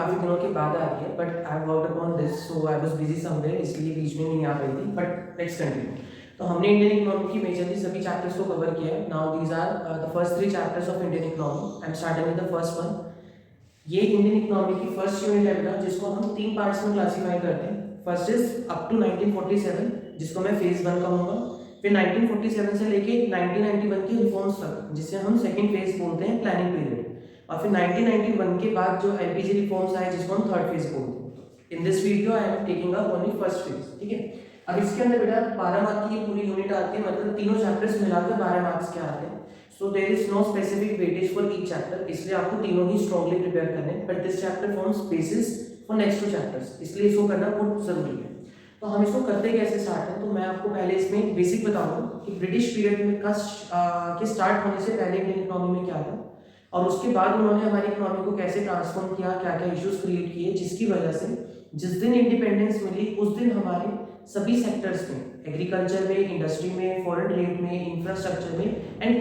काफ़ी दिनों के बाद आ रही है, but I worked upon this, so I was busy somewhere, इसलिए बीच में नहीं आ पाई थी, बट लेट्स कंटिन्यू। तो हमने इंडियन इकोनॉमी की मेजरली सभी चैप्टर्स को कवर किया है। Now these are the first 3 chapters of Indian economy. I am starting with the first one. ये इंडियन इकोनॉमी की फर्स्ट यूनिट है बेटा, जिसको हम 3 पार्ट्स में क्लासिफाई करते हैं। फर्स्ट इज अप टू 1947, जिसको मैं फेज 1 कहूँगा। फिर 1947 से लेके 1991 के रिफॉर्म्स तक, जिसे हम सेकंड फेज बोलते हैं, प्लानिंग पीरियड। और फिर 1991 के बाद जो एलपीजी रिफॉर्म्स आए, जिसको हम थर्ड फेज बोलते हैं। In this video I am taking up only first phase, ठीक है। अब इसके अंदर बेटा 12 मार्क की पूरी यूनिट आती है, मतलब तीनों चैप्टर्स मिलाकर 12 मार्क्स के आते हैं। So there is no specific weightage for each chapter, इसलिए आपको तीनों ही स्ट्रांगली प्रिपेयर करने हैं। But this chapter forms basis for next 2 chapters, इसलिए इसको करना बहुत जरूरी है। तो हम इसको करते कैसे स्टार्ट है, तो मैं आपको पहले इसमें बेसिक बताऊंगा कि ब्रिटिश पीरियड में के स्टार्ट होने से पहले इंडियन इकोनॉमी में क्या था, और उसके बाद उन्होंने हमारी इकोनॉमी को कैसे ट्रांसफॉर्म किया, क्या क्या इश्यूज क्रिएट किए, जिसकी वजह से जिस दिन इंडिपेंडेंस मिली उस दिन हमारे सभी सेक्टर्स में, एग्रीकल्चर में, इंडस्ट्री में, फॉरेन ट्रेड में, इंफ्रास्ट्रक्चर में एंड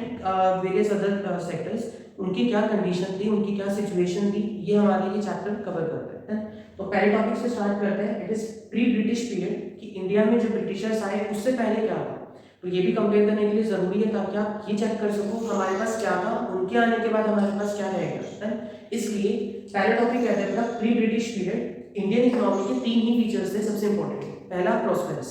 वेरियस अदर सेक्टर्स, उनकी क्या कंडीशन थी, उनकी क्या सिचुएशन थी, ये हमारे ये चैप्टर कवर करते हैं। तो पहले टॉपिक से स्टार्ट करते हैं। It is pre British period, कि इंडिया में जब ब्रिटिशर्स आए उससे पहले क्या था। तो ये भी कंपेयर करने के लिए जरूरी है, ताकि आप ये चेक कर सको हमारे पास क्या था, उनके आने के बाद हमारे पास क्या रहेगा। इसलिए पहला टॉपिक कहते हैं pre British period. Indian economy के 3 ही फीचर्स थे सबसे इंपॉर्टेंट। पहला प्रॉस्पेरस।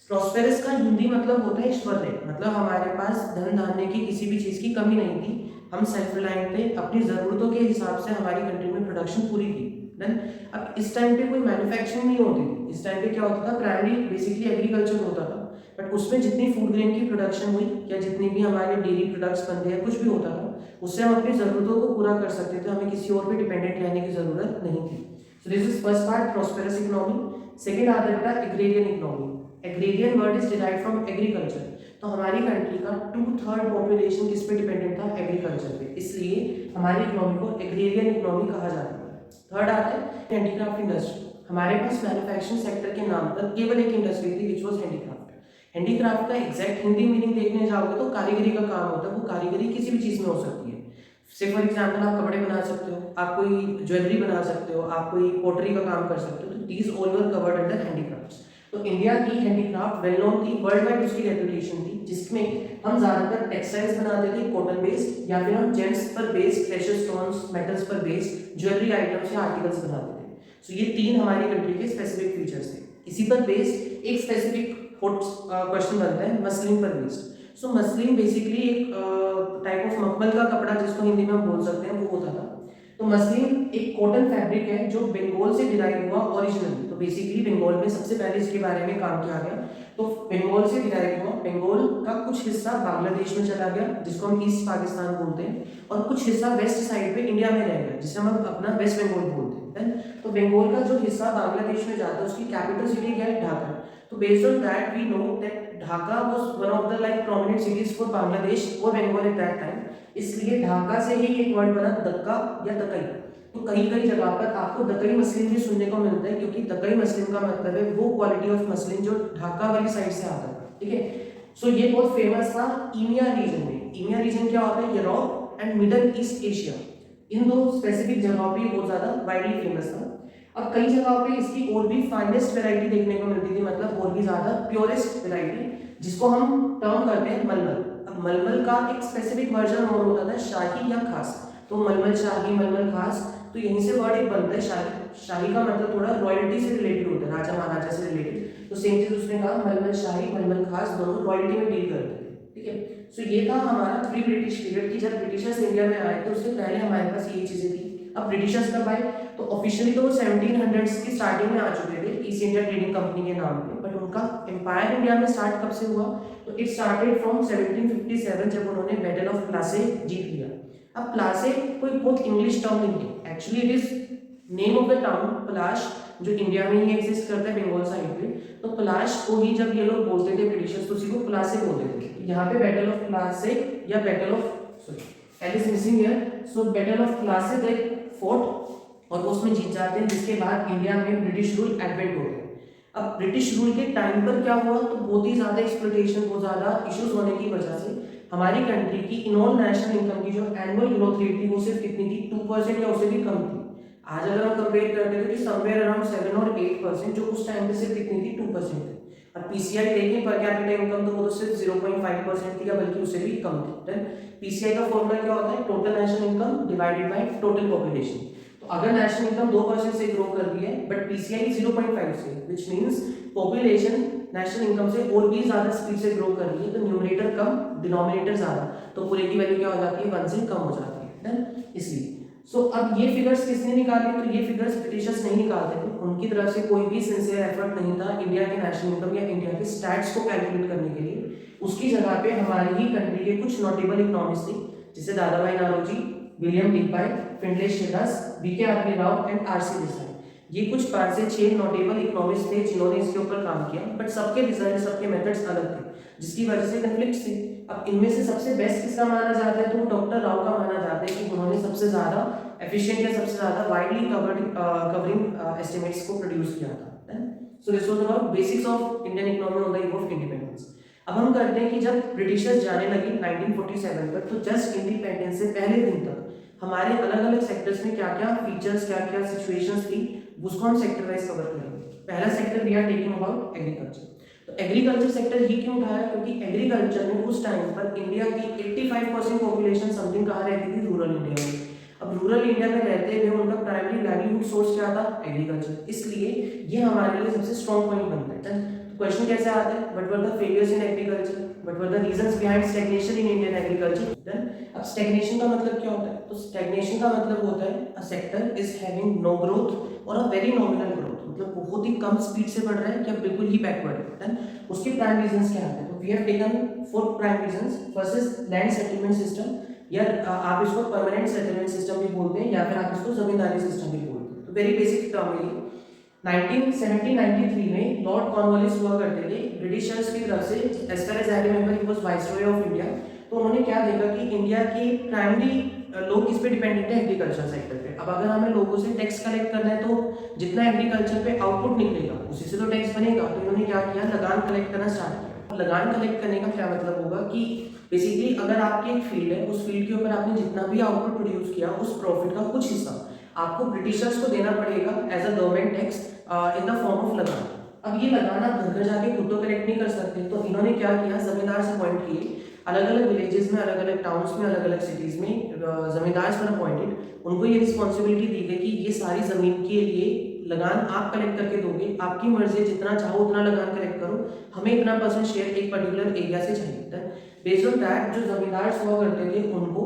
प्रॉस्पेरस का हिंदी मतलब होता है ऐश्वर्य, मतलब हमारे पास धन धान्य की किसी भी चीज की कमी नहीं थी, हम सेल्फ रिलायंट थे, अपनी जरूरतों के हिसाब से हमारी कंट्री में प्रोडक्शन पूरी थी। देन अब इस टाइम पे कोई मैन्युफैक्चरिंग नहीं होती थी। इस टाइम पे क्या होता था, प्राइमरी बेसिकली एग्रीकल्चर होता था, बट उसमें जितनी फूड ग्रेन की प्रोडक्शन हुई या जितनी भी हमारे डेयरी प्रोडक्ट्स बनते हैं, कुछ भी होता था, उससे हम अपनी जरूरतों को पूरा कर सकते थे, हमें किसी और पे डिपेंडेंट रहने की जरूरत नहीं थी। So this is first part, prosperous economy. Second आता है agrarian economy. Agrarian word is derived from agriculture. तो हमारी कंट्री का 2/3 पॉपुलेशन किस पे डिपेंडेंट था, एग्रीकल्चर पे, इसलिए हमारी इकोनॉमी को एग्रेरियन इकोनॉमी कहा जाता है। थर्ड आता है हैंडीक्राफ्ट इंडस्ट्री। हमारे पास मैन्युफैक्चरिंग सेक्टर के नाम पर केवल एक इंडस्ट्री थी, विच वाज हैंडीक्राफ्ट। हैंडीक्राफ्ट का एग्जैक्ट हिंदी मीनिंग देखने जाओगे तो कारीगरी का काम होता है। वो कारीगरी किसी भी चीज में हो सकती है। से फॉर एग्जाम्पल आप कपड़े बना सकते हो, आप कोई ज्वेलरी बना सकते हो, आप कोई पोटरी का काम कर सकते हो। तो these all were covered under handicrafts. तो इंडिया की हैंडीक्राफ्ट वेल नोन थी, वर्ल्ड वाइड उसकी रेपुटेशन थी, जिसमें हम ज्यादातर टेक्सटाइल्स बनाते थे कॉटन बेस्ड, या फिर हम जेम्स पर बेस्ड, प्रेशियस स्टोन्स, मेटल्स पर बेस्ड ज्वेलरी आइटम्स या आर्टिकल्स बनाते थे। सो ये 3 हमारी कंट्री के स्पेसिफिक फीचर्स थे। इसी पर बेस्ड एक स्पेसिफिक क्वेश्चन बनता है मसलिन पर बेस्ड। सो मसलिन बेसिकली एक टाइप ऑफ मखमल का कपड़ा, जिसको हिंदी में हम बोल सकते हैं, वो होता था। तो मसलिन एक कॉटन फैब्रिक है जो बंगाल से डिराइव हुआ ओरिजिनली। तो बेसिकली बंगाल में सबसे पहले इसके बारे में काम किया गया। तो बंगाल से डिराइव हुआ, बंगाल का कुछ हिस्सा बांग्लादेश में चला गया, जिसको हम ईस्ट पाकिस्तान बोलते हैं, और कुछ हिस्सा वेस्ट साइड पे इंडिया में रह गया, जिसे हम अपना वेस्ट बंगाल बोलते हैं। तो बंगाल का जो हिस्सा बांग्लादेश में जाता है, उसकी कैपिटल सिटी क्या है, ढाका। तो based on that we know that Dhaka was one of the like prominent cities for Bangladesh और बंगाल एट दैट टाइम। इसलिए ढाका से ही एक वर्ड बना दक्का या दकई। तो कई कई जगह पर आपको दकई मसलिन भी सुनने को मिलता है, क्योंकि दकई मसलिन का मतलब है वो क्वालिटी ऑफ मसलिन जो ढाका वाली साइड से आता है, ठीक है। सो ये बहुत फेमस था ईमिया रीजन में। ईमिया रीजन क्या होता है, Europe and Middle East Asia, इन दो स्पेसिफिक जगहों पे बहुत ज्यादा वाइडली फेमस था। अब कई जगहों पे इसकी और भी फाइनेस्ट वैरायटी देखने को मिलती थी, मतलब और भी ज्यादा प्योरेस्ट वैरायटी, जिसको हम टर्म करते हैं मलमल। अब मलमल का एक स्पेसिफिक वर्जन और होता था शाही या खास। तो मलमल शाही, मलमल खास, तो यहीं से वर्ड एक बनता है शाही। शाही का मतलब थोड़ा रॉयल्टी से रिलेटेड होता है, राजा महाराजा से रिलेटेड। तो सेम चीज उसने कहा, मलमल शाही, मलमल खास, दोनों रॉयल्टी में डील करते थे, ठीक है। सो ये था हमारा प्री ब्रिटिश पीरियड की, जब ब्रिटिशर्स इंडिया में आए थे उससे पहले हमारे पास ये चीजें थी। अब ब्रिटिशर्स कब आए, तो ऑफिशियली तो 1700s की स्टार्टिंग में आ चुके थे, ईस्ट इंडिया ट्रेडिंग कंपनी के नाम पे, बट उनका एम्पायर इंडिया में स्टार्ट कब से हुआ, तो इट स्टार्टेड फ्रॉम 1757, जब उन्होंने बैटल ऑफ प्लासे जीत लिया। अब प्लासे कोई बहुत इंग्लिश टर्म नहीं है, actually it is name of the town Palash, जो इंडिया में ही एग्जिस्ट करता है बंगाल साइड पे। तो पलाश को ही जब ये लोग बोलते थे ब्रिटिशर्स, तो उसी को प्लासे बोलते थे। यहाँ पे बैटल ऑफ प्लासे या battle of L is missing here, so battle of Plassey they fought और उसमें जीत जाते हैं, जिसके बाद इंडिया में ब्रिटिश रूल एडवेंट हो गया। अब ब्रिटिश रूल के टाइम पर क्या हुआ, तो बहुत ही ज्यादा एक्सप्लॉयटेशन, बहुत ज्यादा इश्यूज होने की वजह से हमारी कंट्री की इनऑल नेशनल इनकम की जो एनुअल ग्रोथ रेट थी वो सिर्फ कितनी थी, 2% या उससे भी कम थी। आज अगर हम कंपेयर करते थे कि समवेयर अराउंड 7 और 8%, जो उस टाइम पे सिर्फ कितनी थी 2% थी। और पीसीआई देखें पर कैपिटा इनकम, तो वो तो सिर्फ 0.5% थी या बल्कि उससे भी कम थी। देन पीसीआई का फॉर्मूला क्या होता है, total national income divided by total population. तो अगर नेशनल इनकम 2% से ग्रो कर रही है बट पीसीआई 0.5 से, which means population national income से और भी ज्यादा स्पीड से ग्रो कर रही है, तो न्यूमरेटर कम डिनोमिनेटर ज्यादा, तो पूरे की वैल्यू क्या हो जाती है, 1 से कम हो जाती है। देन इसलिए अब ये फिगर्स किसने निकाली, तो ये फिगर्स ब्रिटिशर्स नहीं निकालते थे, उनकी तरफ से कोई भी सिंसियर एफर्ट नहीं था इंडिया के नेशनल इनकम या इंडिया के स्टैट्स को कैलकुलेट करने के लिए। उसकी जगह पे हमारी ही कंट्री के कुछ नोटेबल इकोनॉमिस्ट थे, जैसे Dadabhai Naoroji, William Digby, Findlay Shirras, B K R P Rao and R C Desai. ये कुछ 5 से 6 नोटेबल इकोनॉमिस्ट थे जिन्होंने इसके ऊपर काम किया, बट सबके रिजल्ट, सबके मेथड्स अलग थे, जिसकी वजह से कन्फ्लिक्ट्स थे। अब इनमें से सबसे बेस्ट किसका माना जाता है, तो डॉक्टर राव का माना जाता है कि उन्होंने सबसे ज्यादा एफिशिएंट या सबसे ज्यादा वाइडली कवरिंग एस्टिमेट्स को प्रोड्यूस किया था। So this was about basics of Indian economy on the eve of independence. अब हम करते हैं कि जब ब्रिटिशर्स जाने लगे 1947 पर, तो जस्ट इंडिपेंडेंस से पहले दिन तक हमारे अलग अलग सेक्टर्स में क्या क्या फीचर्स, क्या क्या सिचुएशंस थी, उसको हम सेक्टर वाइज कवर करेंगे। पहला sector we are taking about agriculture. तो एग्रीकल्चर सेक्टर ही क्यों उठाया, क्योंकि एग्रीकल्चर में उस टाइम पर इंडिया की 85% पॉपुलेशन समथिंग कहाँ रहती थी, रूरल इंडिया में। अब रूरल इंडिया में रहते हुए उनका प्राइमरी लाइवलीहुड सोर्स क्या था, एग्रीकल्चर, इसलिए ये हमारे लिए सबसे स्ट्रॉन्ग पॉइंट बनता है। क्वेश्चन कैसे आता है, what were the failures in agriculture, what were the reasons behind stagnation in Indian agriculture. Then अब स्टैग्नेशन का मतलब क्या होता है, तो स्टैग्नेशन का मतलब होता है a sector is having no growth और अ वेरी नॉमिनल ग्रोथ, मतलब बहुत ही कम स्पीड से बढ़ रहा है या बिल्कुल ही बैकवर्ड है। देन उसके प्राइम रीजंस क्या आते हैं, तो we have taken 4 prime reasons. First is land settlement system, या आप इसको परमानेंट सेटलमेंट सिस्टम भी बोलते हैं या फिर आप इसको जमींदारी सिस्टम भी बोलते हैं। तो वेरी बेसिक टर्म है। 1993 में लॉर्ड कॉर्नवालिस हुआ करते थे ब्रिटिशर्स की तरफ से, as far as I remember he was viceroy of India. तो उन्होंने क्या देखा कि इंडिया की प्राइमरी लोग किस पे डिपेंडेंट है, एग्रीकल्चर सेक्टर पे। अब अगर हमें लोगों से टैक्स कलेक्ट करना है तो जितना एग्रीकल्चर पे आउटपुट निकलेगा उसी से तो टैक्स बनेगा। तो इन्होंने क्या किया, लगान कलेक्ट करना स्टार्ट किया। लगान कलेक्ट करने का क्या मतलब होगा कि बेसिकली अगर आपकी एक फील्ड है, उस फील्ड के ऊपर आपने जितना भी आउटपुट प्रोड्यूस किया, उस प्रॉफिट का कुछ हिस्सा आपको ब्रिटिशर्स को देना पड़ेगा as a government tax in the form of lagaan. अब ये लगान आप घर घर जाके खुद तो कलेक्ट नहीं कर सकते, तो इन्होंने क्या किया, जमींदार से अपॉइंट किए, अलग अलग विलेजेस में, अलग अलग टाउन्स में, अलग अलग सिटीज में जमींदार पर अपॉइंटेड। उनको ये रिस्पॉन्सिबिलिटी दी गई कि ये सारी जमीन के लिए लगान आप कलेक्ट करके दोगे, आपकी मर्जी, जितना चाहो उतना लगान कलेक्ट करो, हमें इतना % शेयर एक पर्टिकुलर एरिया से चाहिए। बेस्ड ऑन दैट जो जमींदार हुआ करते थे उनको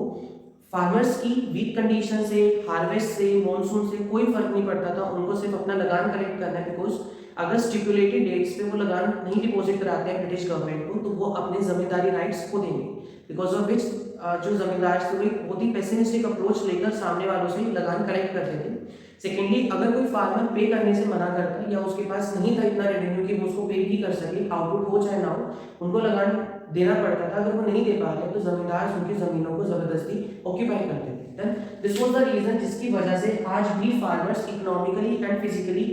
फार्मर्स की वीक कंडीशन से, हार्वेस्ट से, मॉनसून से कोई फर्क नहीं पड़ता था, उनको सिर्फ अपना लगान कलेक्ट करना है। बिकॉज अगर स्टिपुलेटेड डेट्स पे वो लगान नहीं डिपॉजिट कराते हैं ब्रिटिश गवर्नमेंट को, तो वो अपने जमींदारी राइट्स खो देंगे। बिकॉज ऑफ विच जो जमींदार थे वो बहुत ही पेसिमिस्टिक अप्रोच लेकर सामने वालों से लगान कलेक्ट करते थे। सेकेंडली, अगर कोई फार्मर पे करने से मना करता है या उसके पास नहीं था इतना रेवेन्यू कि वो उसको पे भी कर सके, आउटपुट हो चाहे ना हो, उनको लगान देना पड़ता था। अगर वो नहीं दे पा रहे तो जमींदार उनकी जमीनों को जबरदस्ती ऑक्यूपाई करते थे। दिस वाज द रीजन जिसकी वजह से आज भी farmers economically and physically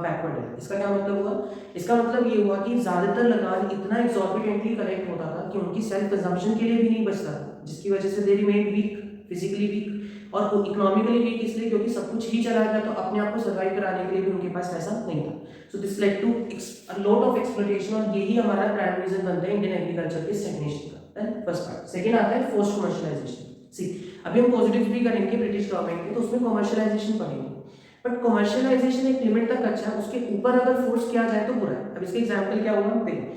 backward है। इसका क्या मतलब हुआ, इसका मतलब ये हुआ कि ज्यादातर लगान इतना एक्सॉर्बिटेंटली कलेक्ट होता था कि उनकी सेल्फ कंजम्पशन के लिए भी नहीं बचता था, जिसकी वजह से they remain weak, physically weak और इकोनॉमिकली वीक, इसलिए क्योंकि सब कुछ ही चला गया, तो अपने आप को सर्वाइव कराने के लिए भी उनके पास पैसा नहीं था। So this led to a lot of exploitation, और यही हमारा प्राइम रीजन बनता है इंडियन एग्रीकल्चर के स्टैग्नेशन का। First part. सेकंड आता है फोर्स्ड कमर्शियलाइजेशन। सी, अभी हम पॉजिटिव्स भी करेंगे ब्रिटिश गवर्नमेंट के, तो उसमें कमर्शियलाइजेशन पढ़ेंगे, बट कमर्शियलाइजेशन एक लिमिट तक अच्छा है, उसके ऊपर अगर फोर्स किया जाए तो बुरा है। अब इसके एग्जांपल क्या हुआ, देखो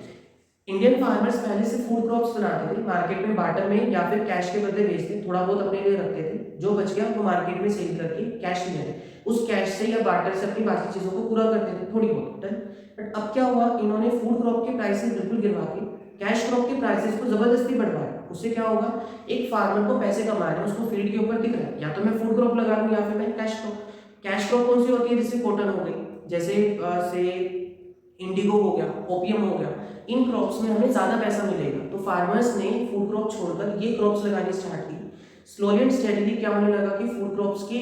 इंडियन फार्मर्स पहले से फूड क्रॉप्स बनाते थे, मार्केट में बार्टर में या फिर कैश के बदले बेचते, थोड़ा बहुत अपने लिए रखते थे, जो बच गया वो मार्केट में सेल करके कैश ले आते, उस कैश से या बार्टर से अपनी बाकी चीजों को पूरा करते थे थोड़ी बहुत। बट अब क्या हुआ, इन्होंने फूड क्रॉप के प्राइसेस बिल्कुल गिरवा के कैश क्रॉप के प्राइसेस को जबरदस्ती बढ़वाया। उससे क्या होगा, एक फार्मर को पैसे कमा रहे हैं, उसको फील्ड के ऊपर दिख रहा है, या तो मैं फूड क्रॉप लगा लूं या फिर मैं कैश क्रॉप। कैश क्रॉप कौन सी होती है, जैसे कॉटन हो गई, जैसे से इंडिगो हो गया, ओपियम हो गया, इन क्रॉप्स में हमें ज्यादा पैसा मिलेगा। तो फार्मर्स ने फूड क्रॉप छोड़कर ये क्रॉप्स लगानी स्टार्ट की। स्लोली एंड स्टेडीली क्या होने लगा कि फूड क्रॉप्स की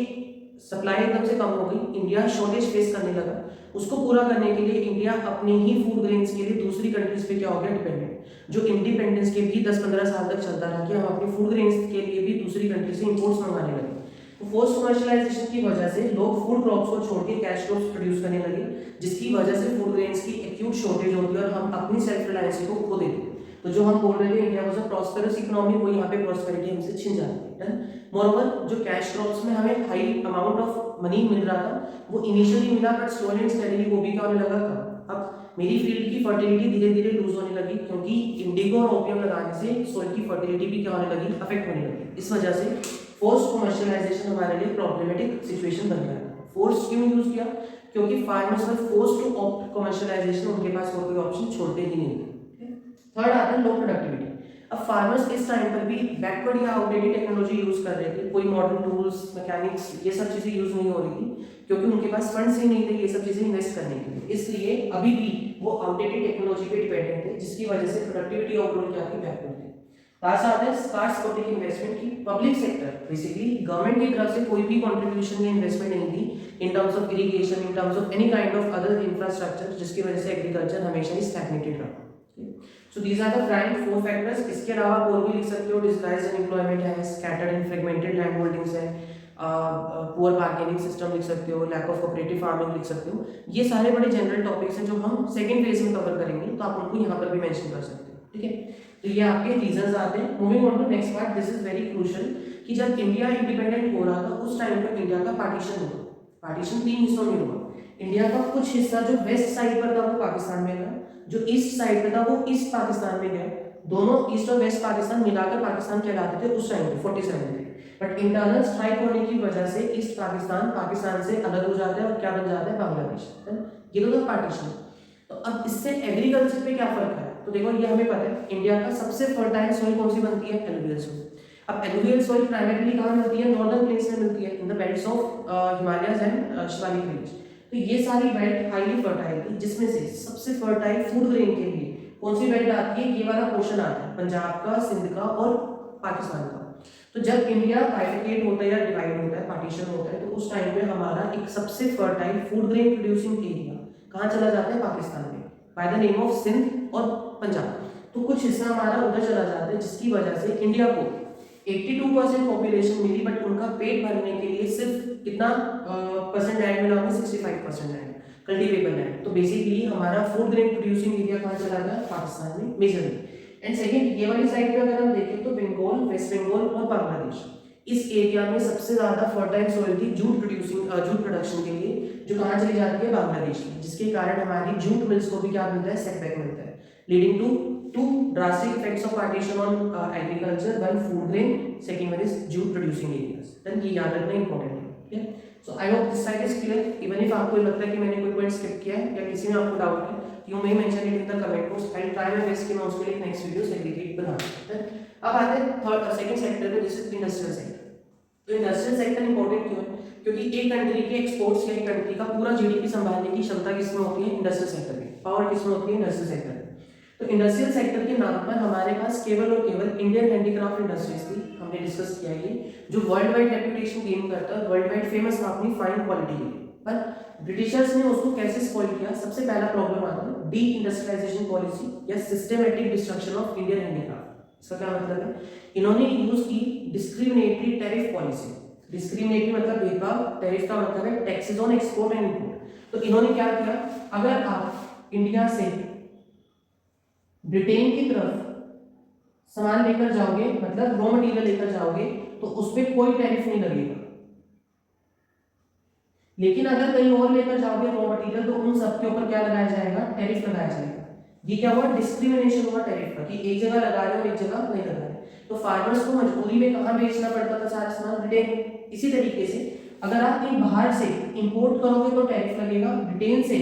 सप्लाई एकदम से कम हो गई, इंडिया शॉर्टेज फेस करने लगा। उसको पूरा करने के लिए इंडिया अपने ही फूड ग्रेन्स के लिए दूसरी कंट्रीज पे क्या हो गया, डिपेंडेंट, जो इंडिपेंडेंस के भी 10-15 साल तक चलता रहा कि हम अपने फूड ग्रेन्स के लिए भी दूसरी कंट्री से इंपोर्ट्स मंगाने लगे। तो फोर्स कमर्शियलाइजेशन की वजह से लोग फूड क्रॉप्स को छोड़ के कैश क्रॉप्स प्रोड्यूस करने लगे, जिसकी वजह से फूड ग्रेन्स की एक्यूट शॉर्टेज होती है और हम अपनी सेल्फ रिलायंस को खो देते हैं। तो जो हम बोल रहे थे India was a prosperous economy, वो यहाँ पे प्रॉस्पेरिटी हमसे छिन जाती है। मोreover जो कैश क्रॉप्स में हमें हाई अमाउंट ऑफ मनी मिल रहा था, वो इनिशियली मिला बट स्लोली एंड स्टेडीली वो भी क्या होने लगा कम। अब मेरी फील्ड की फर्टिलिटी धीरे धीरे लूज होने लगी, क्योंकि इंडिगो और ओपियम लगाने से सॉइल की फर्टिलिटी भी क्या होने लगी, अफेक्ट होने लगी। इस वजह से फोर्स कमर्शियलाइजेशन हमारे लिए प्रॉब्लमेटिक सिचुएशन बन गया। फोर्स क्यों यूज किया, क्योंकि farmers were force to opt commercialisation, उनके पास और कोई ऑप्शन छोड़ते ही नहीं थे। थर्ड आता है लो प्रोडक्टिविटी। अब फार्मर्स इस टाइम पर भी बैकवर्ड या आउटडेटेड टेक्नोलॉजी यूज कर रहे थे, कोई मॉडर्न टूल्स मैकेनिक्स ये सब चीजें यूज नहीं हो रही थी, क्योंकि उनके पास फंड्स ही नहीं थे ये सब चीजें इन्वेस्ट करने के लिए। इसलिए अभी भी वो आउटडेटेड टेक्नोलॉजी पे डिपेंडेंट थे, जिसकी वजह से प्रोडक्टिविटी ओवरऑल क्या थी, बैकवर्ड थी। लास्ट आता है स्कार्स पब्लिक इन्वेस्टमेंट की। पब्लिक सेक्टर बेसिकली गवर्नमेंट की तरफ से कोई भी कंट्रीब्यूशन या इन्वेस्टमेंट नहीं थी इन terms of irrigation, in terms of any kind of other infrastructure, जिसकी वजह से एग्रीकल्चर हमेशा ही स्टैग्नेटेड रहा। So these are the prime four factors। इसके अलावा आप और भी लिख सकते हो, डिसगाइज्ड अनएम्प्लॉयमेंट है, scattered and fragmented land holdings है, पुअर बार्गेनिंग सिस्टम लिख सकते हो, लैक ऑफ कोऑपरेटिव फार्मिंग लिख सकते हो। ये सारे बड़े जनरल टॉपिक्स हैं जो हम सेकंड फेज में कवर करेंगे, तो आप उनको यहाँ पर भी मेंशन कर सकते हो, ठीक है। तो ये आपके रीजंस आते हैं। Moving on to next part, this is very crucial कि जब इंडिया इंडिपेंडेंट हो रहा था उस टाइम पर इंडिया का पार्टीशन हुआ। पार्टीशन 3 हिस्सों में हुआ। इंडिया का कुछ हिस्सा जो वेस्ट साइड पर था वो पाकिस्तान में गया, जो ईस्ट साइड पे था वो ईस्ट पाकिस्तान में गया। दोनों ईस्ट और वेस्ट पाकिस्तान मिलाकर पाकिस्तान कहलाते थे उस टाइम पे 47 में। बट इंटरनल स्ट्राइक होने की वजह से ईस्ट पाकिस्तान पाकिस्तान से अलग हो जाता है और क्या बन जाता है, बांग्लादेश। ये तो था पार्टीशन। तो अब इससे एग्रीकल्चर पे क्या फर्क है, तो देखो ये हमें पता है इंडिया का सबसे फर्टाइल सॉइल कौन सी बनती है, एलुवियल सॉइल। अब एलुवियल सॉइल प्राइमरीली कहाँ मिलती है, नॉर्दर्न प्लेन्स में मिलती है, in the belts of Himalayas and Shivalik range. तो ये सारी बेल्ट हाईली फर्टाइल थी, जिसमें से सबसे फर्टाइल फूड ग्रेन के लिए कौन सी बेल्ट आती है, ये वाला पोर्शन आता है, पंजाब का, सिंध का और पाकिस्तान का। तो जब इंडिया बाइफरकेट होता है या डिवाइड होता है, पार्टीशन होता है, तो उस टाइम पे हमारा एक सबसे fertile food grain producing area कहाँ चला जाता है, पाकिस्तान में, by the name of Sindh और पंजाब। तो कुछ हिस्सा हमारा उधर चला जाता है, जिसकी वजह से इंडिया को 82% पॉपुलेशन मिली, बट उनका पेट भरने के लिए सिर्फ कितना परसेंट लैंड मिला, 65% लैंड, कल्टीवेबल लैंड। तो बेसिकली हमारा फूड ग्रेन प्रोड्यूसिंग एरिया कहाँ चला गया, पाकिस्तान में मेजरली। एंड सेकंड, ये वाली साइड पे अगर हम देखें तो बंगाल, वेस्ट बंगाल और बांग्लादेश, इस एरिया में सबसे ज्यादा फर्टाइल सॉइल थी जूट प्रोडक्शन के लिए, जो कहाँ चली जाती है, बांग्लादेश में, जिसके कारण हमारी जूट मिल्स को भी क्या मिलता है, सेटबैक मिलता है, leading to two drastic effects of partition on agriculture, one food grain, second one is jute producing areas। then ये याद रखना important है, ठीक है। so I hope this side is clear। even if आपको लगता है कि मैंने कोई पॉइंट स्किप किया है या किसी में आपको डाउट है, you may mention it in the comment box। I'll try my best कि मैं उसके लिए नेक्स्ट वीडियो सेग्रीगेट बना दूं। अब आते हैं थर्ड सेकंड सेक्टर पे, दिस इज इंडस्ट्रियल सेक्टर। तो इंडस्ट्रियल सेक्टर इंपॉर्टेंट क्यों है, क्योंकि एक कंट्री के एक्सपोर्ट्स या एक कंट्री का पूरा जीडीपी संभालने की क्षमता किसमें होती है, इंडस्ट्रियल सेक्टर में, पावर किसमें होती है, इंडस्ट्रियल सेक्टर में। तो इंडस्ट्रियल सेक्टर के नाम पर हमारे पास केवल और केवल इंडियन हैंडीक्राफ्ट इंडस्ट्रीज थी, हमने डिस्कस किया ये, जो वर्ल्ड वाइड रेपुटेशन गेन करता है, वर्ल्ड वाइड फेमस था अपनी फाइन क्वालिटी के लिए। पर ब्रिटिशर्स ने उसको कैसे स्पॉइल किया, सबसे पहला प्रॉब्लम आता है डी इंडस्ट्रियलाइजेशन पॉलिसी या systematic destruction of Indian handicraft. इसका क्या मतलब है, इन्होंने यूज की डिस्क्रिमिनेटरी टैरिफ पॉलिसी। डिस्क्रिमिनेटरी मतलब भेदभाव, टैरिफ का मतलब है taxes on export and import. तो इन्होंने क्या किया, अगर आप इंडिया से ब्रिटेन की तरफ सामान लेकर जाओगे, मतलब रॉ मटेरियल लेकर जाओगे, तो उस पर कोई टैरिफ नहीं लगेगा। लेकिन अगर कहीं और लेकर जाओगे रॉ मटेरियल, तो उन सब के ऊपर क्या लगाया जाएगा, टैरिफ लगाया जाएगा। ये क्या हुआ, डिस्क्रिमिनेशन हुआ टैरिफ का, कि एक जगह लगा रहे हो एक जगह नहीं लगा रहे। तो फार्मर्स को मजबूरी में कहाँ बेचना पड़ता था सारा सामान, ब्रिटेन में। इसी तरीके से अगर आप कहीं बाहर से इंपोर्ट करोगे तो टैरिफ लगेगा, ब्रिटेन से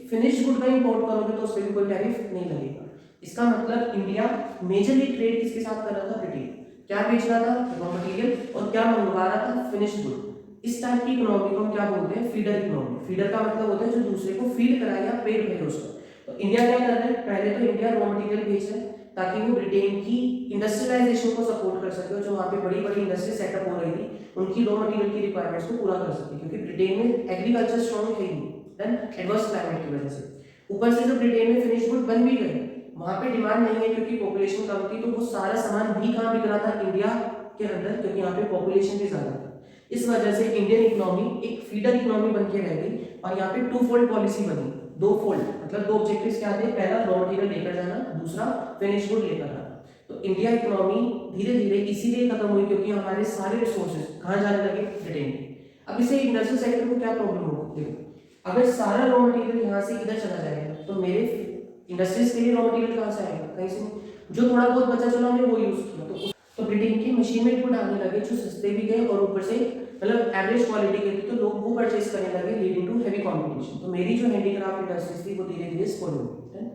फिनिश गुड का इंपोर्ट करोगे तो उस पर भी कोई टैरिफ नहीं लगेगा। इसका मतलब इंडिया मेजरली ट्रेड किसके साथ कर रहा था, ब्रिटेन। क्या बेच रहा था, रॉ मटेरियल, और क्या मंगवा रहा था, फिनिश गुड। इस टाइप की इकोनॉमी को हम क्या बोलते हैं, फीडर इकोनॉमी। फीडर का मतलब होता है जो दूसरे को फीड कराए या पेट भरे उसका। तो इंडिया क्या कर रहा है, पहले तो इंडिया रॉ मटेरियल बेच रहा है ताकि वो ब्रिटेन की इंडस्ट्रियलाइजेशन को सपोर्ट कर सके, जो वहाँ पे बड़ी बड़ी इंडस्ट्री सेटअप हो रही थी उनकी रॉ मटेरियल की रिक्वायरमेंट्स को पूरा कर सके, क्योंकि ब्रिटेन में एग्रीकल्चर स्ट्रॉन्ग है ही, देन एडवर्स क्लाइमेट की वजह से। ऊपर से जो ब्रिटेन में फिनिश गुड बन भी गए, वहाँ पे डिमांड नहीं है क्योंकि पॉपुलेशन कम थी, तो वो सारा सामान भी कहाँ बिक रहा था, इंडिया के अंदर, क्योंकि यहाँ पे पॉपुलेशन भी ज्यादा था। इस वजह से इंडियन इकोनॉमी एक फीडर इकोनॉमी बन के रह गई और यहाँ पे टू फोल्ड पॉलिसी बनी, दो फोल्ड, मतलब दो ऑब्जेक्टिव्स क्या थे, पहला रॉ मटेरियल लेकर जाना, दूसरा फिनिश गुड लेकर आना। तो इंडिया इकोनॉमी धीरे धीरे इसीलिए खत्म हुई क्योंकि हमारे सारे रिसोर्सेज कहाँ जाने लगे, ब्रिटेन में। अब इसे इंडस्ट्रियल सेक्टर को क्या प्रॉब्लम होगी, देखो अगर सारा रॉ मटेरियल यहाँ से इधर चला जाएगा तो मेरे इंडस्ट्रीज के लिए रॉ मटेरियल कहाँ से आएगा, कहीं से नहीं। जो थोड़ा बहुत बचा चला हमने वो यूज किया, तो ब्रिटेन की मशीन में इनपुट आने लगे जो सस्ते भी गए और ऊपर से मतलब एवरेज क्वालिटी के थे, तो लोग वो परचेज करने लगे, लीडिंग टू हैवी कंपटीशन। तो मेरी जो हैंडीक्राफ्ट इंडस्ट्रीज थी वो धीरे धीरे स्पॉइल हो गई।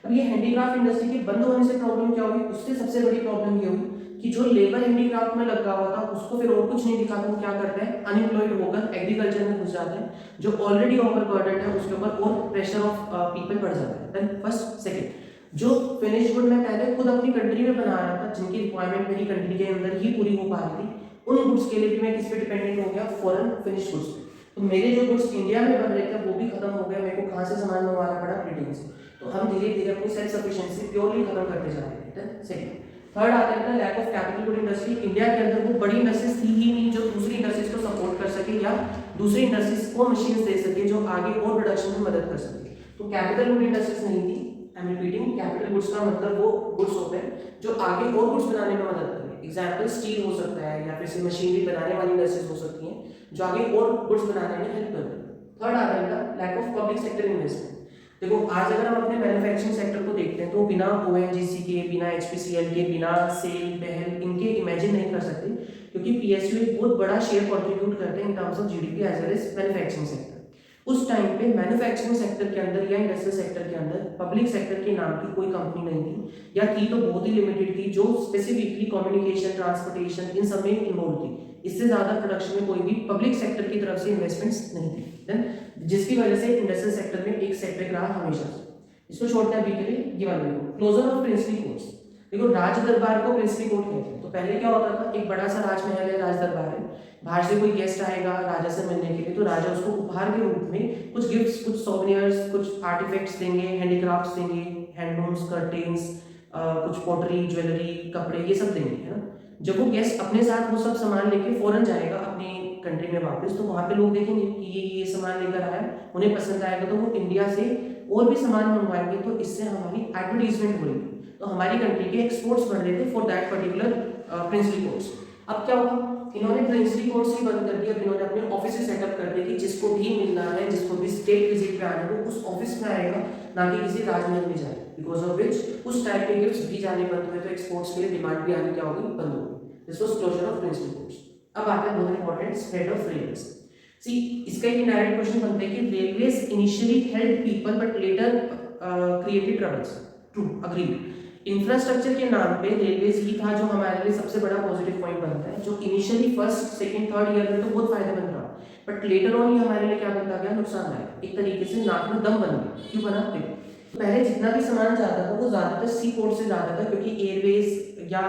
अब ये हैंडीक्राफ्ट इंडस्ट्री के बंद होने से प्रॉब्लम क्या हुई, उससे सबसे बड़ी प्रॉब्लम ये हुई कि जो लेबर हैंडीक्राफ्ट में लगा हुआ था उसको फिर और कुछ नहीं दिखा, तो क्या करते हैं, अनएम्प्लॉयड होकर एग्रीकल्चर में घुस जाते हैं, जो ऑलरेडी ओवरबर्डन है उसके ऊपर और प्रेशर ऑफ पीपल बढ़ जाता है। देन फर्स्ट सेकंड, जो फिनिश गुड मैं पहले खुद अपनी कंट्री में बना रहा था, जिनकी रिक्वायरमेंट मेरी कंट्री के अंदर ही पूरी हो पा रही थी, उन गुड्स के लिए भी मैं किस पे डिपेंडेंट हो गया, फॉरेन फिनिश गुड्स पे। तो मेरे जो गुड्स इंडिया में बन रहे थे वो भी खत्म हो गया, मेरे को कहाँ से सामान मंगवाना पड़ा, ब्रिटेन से। तो हम धीरे धीरे अपनी सेल्फ सफिशिएंसी प्योरली खत्म करते जा रहे थे। सेकंड, थर्ड आता है lack of capital good industry. India के अंदर वो बड़ी इंडस्ट्रीज थी ही नहीं जो दूसरी इंडस्ट्रीज को सपोर्ट कर सके या दूसरी इंडस्ट्रीज को मशीन दे सके जो आगे और प्रोडक्शन में मदद कर सके। तो कैपिटल गुड इंडस्ट्रीज नहीं थी। I am repeating, capital goods का मतलब वो गुड्स होते हैं जो आगे और गुड्स बनाने में मदद करें। एग्जाम्पल स्टील हो सकता है या फिर से मशीनरी बनाने वाली इंडस्ट्रीज हो सकती हैं जो आगे और गुड्स बनाने में हेल्प करते हैं। थर्ड आता है lack of public sector investment. देखो आज अगर हम अपने मैन्युफैक्चरिंग सेक्टर को देखते हैं तो बिना ओएनजीसी के, बिना एचपीसीएल के, बिना सेल पहल इनके इमेजिन नहीं कर सकते, क्योंकि पीएसयू एक बहुत बड़ा शेयर कंट्रीब्यूट करते हैं in terms of GDP as well as manufacturing sector. उस टाइम पे मैन्युफैक्चरिंग सेक्टर के अंदर या इंडस्ट्रियल सेक्टर के अंदर पब्लिक सेक्टर के नाम की कोई कंपनी नहीं थी, या थी तो बहुत ही लिमिटेड थी, जो स्पेसिफिकली कम्युनिकेशन, ट्रांसपोर्टेशन इन सब में इन्वॉल्व थी। इससे ज्यादा प्रोडक्शन में कोई भी पब्लिक सेक्टर की तरफ से इन्वेस्टमेंट्स नहीं थी, जिसकी वजह से इंडस्ट्रियल सेक्टर में एक सेटबैक रहा हमेशा। इसको छोड़ते हैं अभी के लिए। ये वाला क्लोजर ऑफ प्रिंसली कोर्ट्स। देखो राज दरबार को प्रिंसली कोर्ट कहते हैं। तो पहले क्या होता था, एक बड़ा सा राजमहल है, राज दरबार है, बाहर से कोई गेस्ट आएगा राजा से मिलने के लिए, तो राजा उसको उपहार के रूप में कुछ गिफ्ट्स, कुछ सोवेनियर्स, कुछ आर्टिफैक्ट्स देंगे, हैंडीक्राफ्ट्स देंगे, हैंडलूम्स, कर्टेन्स, कुछ पॉटरी, ज्वेलरी, कपड़े, ये सब देंगे, है ना। जब वो गेस्ट अपने साथ वो सब सामान लेके फौरन जाएगा अपनी कंट्री में वापस, तो वहाँ पे लोग देखेंगे कि ये सामान लेकर आया, उन्हें पसंद आएगा तो वो इंडिया से और भी सामान मंगवाएंगे, तो इससे हमारी एडवर्टीजमेंट हो रही है, तो हमारी कंट्री के एक्सपोर्ट्स बढ़ रहे थे for that particular princely courts. अब क्या हुआ, इन्होंने प्रिंसली कोर्ट्स ही बंद कर दिया, इन्होंने अपने ऑफिस सेटअप कर दिए कि जिसको भी मिलना है, जिसको भी स्टेट विजिट पे आना है वो उस ऑफिस में आएगा, ना कि किसी राजमहल में जाए। बिकॉज ऑफ विच उस टाइप के गिफ्ट्स भी जाने बंद हुए, तो एक्सपोर्ट्स के लिए डिमांड भी आनी क्या होगी, बंद होगी। This was closure of princely courts. अब आता है बहुत important, spread of railways. See इसका एक डायरेक्ट क्वेश्चन बनता है कि railways initially help people but later created troubles. True, agreed. Infrastructure के नाम पे रेलवेज ही था जो हमारे लिए सबसे बड़ा पॉजिटिव पॉइंट बनता है, जो initially first, second, third year में तो बहुत फायदेमंद रहा, बट लेटर ऑन ही हमारे लिए क्या बनता गया, नुकसानदायक। एक तरीके से नाक में दम बन गया। क्यों बना, देखो पहले जितना भी सामान जाता था वो ज्यादातर सी पोर्ट से जाता था, क्योंकि एयरवेज या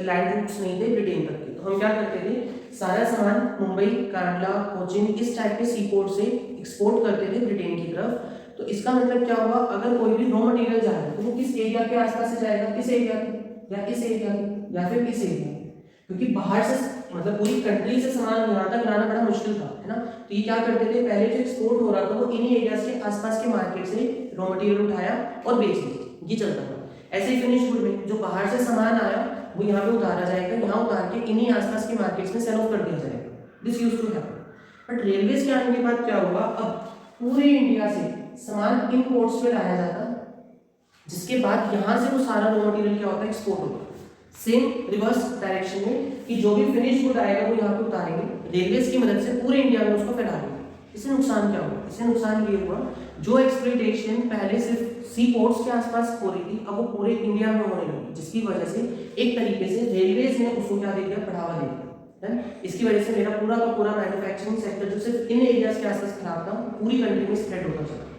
लैंड रूट्स नहीं थे ब्रिटेन तक के। तो हम क्या करते थे, सारा सामान मुंबई, कांडला, कोचिन इस टाइप के सी पोर्ट से एक्सपोर्ट करते थे ब्रिटेन की तरफ। तो इसका मतलब क्या हुआ, अगर कोई भी रॉ मटेरियल जा रहा है तो वो किस एरिया के आसपास से जाएगा, किस एरिया के, या इस एरिया के, या फिर इस एरिया के, क्योंकि बाहर से मतलब पूरी कंट्री से सामान यहाँ तक लाना बड़ा मुश्किल था, है ना। तो ये क्या करते थे, पहले जो एक्सपोर्ट हो रहा था वो इन्हीं एरियाज के आसपास के मार्केट से रॉ मटेरियल उठाया और बेच दिया, ये चलता था। ऐसे ही फिनिश गुड में जो बाहर से सामान आया वो यहाँ पे उतारा जाएगा, यहाँ उतार के इन्हीं आसपास के मार्केट्स में सेल ऑफ कर दिया जाएगा। This used to happen. But railways के आने के बाद क्या हुआ, अब पूरे इंडिया से सामान इन पोर्ट्स पे लाया जाता, जिसके बाद यहाँ से वो सारा रॉ मटेरियल क्या होता है, एक्सपोर्ट होता है। सेम रिवर्स डायरेक्शन में कि जो भी फिनिश गुड आएगा वो यहाँ पे उतारेंगे, रेलवेज की मदद से पूरे इंडिया में उसको फैला देंगे। इससे नुकसान क्या हुआ, इससे नुकसान ये हुआ जो एक्सप्लॉइटेशन पहले सिर्फ सी पोर्ट्स के आसपास हो रही थी, अब वो पूरे इंडिया में होने लगी, जिसकी वजह से एक तरीके से रेलवेज ने उसको क्या दे दिया, बढ़ावा दे दिया। इसकी वजह से मेरा पूरा का पूरा मैन्युफैक्चरिंग सेक्टर जो सिर्फ इन एरियाज के आसपास खराब था पूरी कंट्री में स्प्रेड होता चला।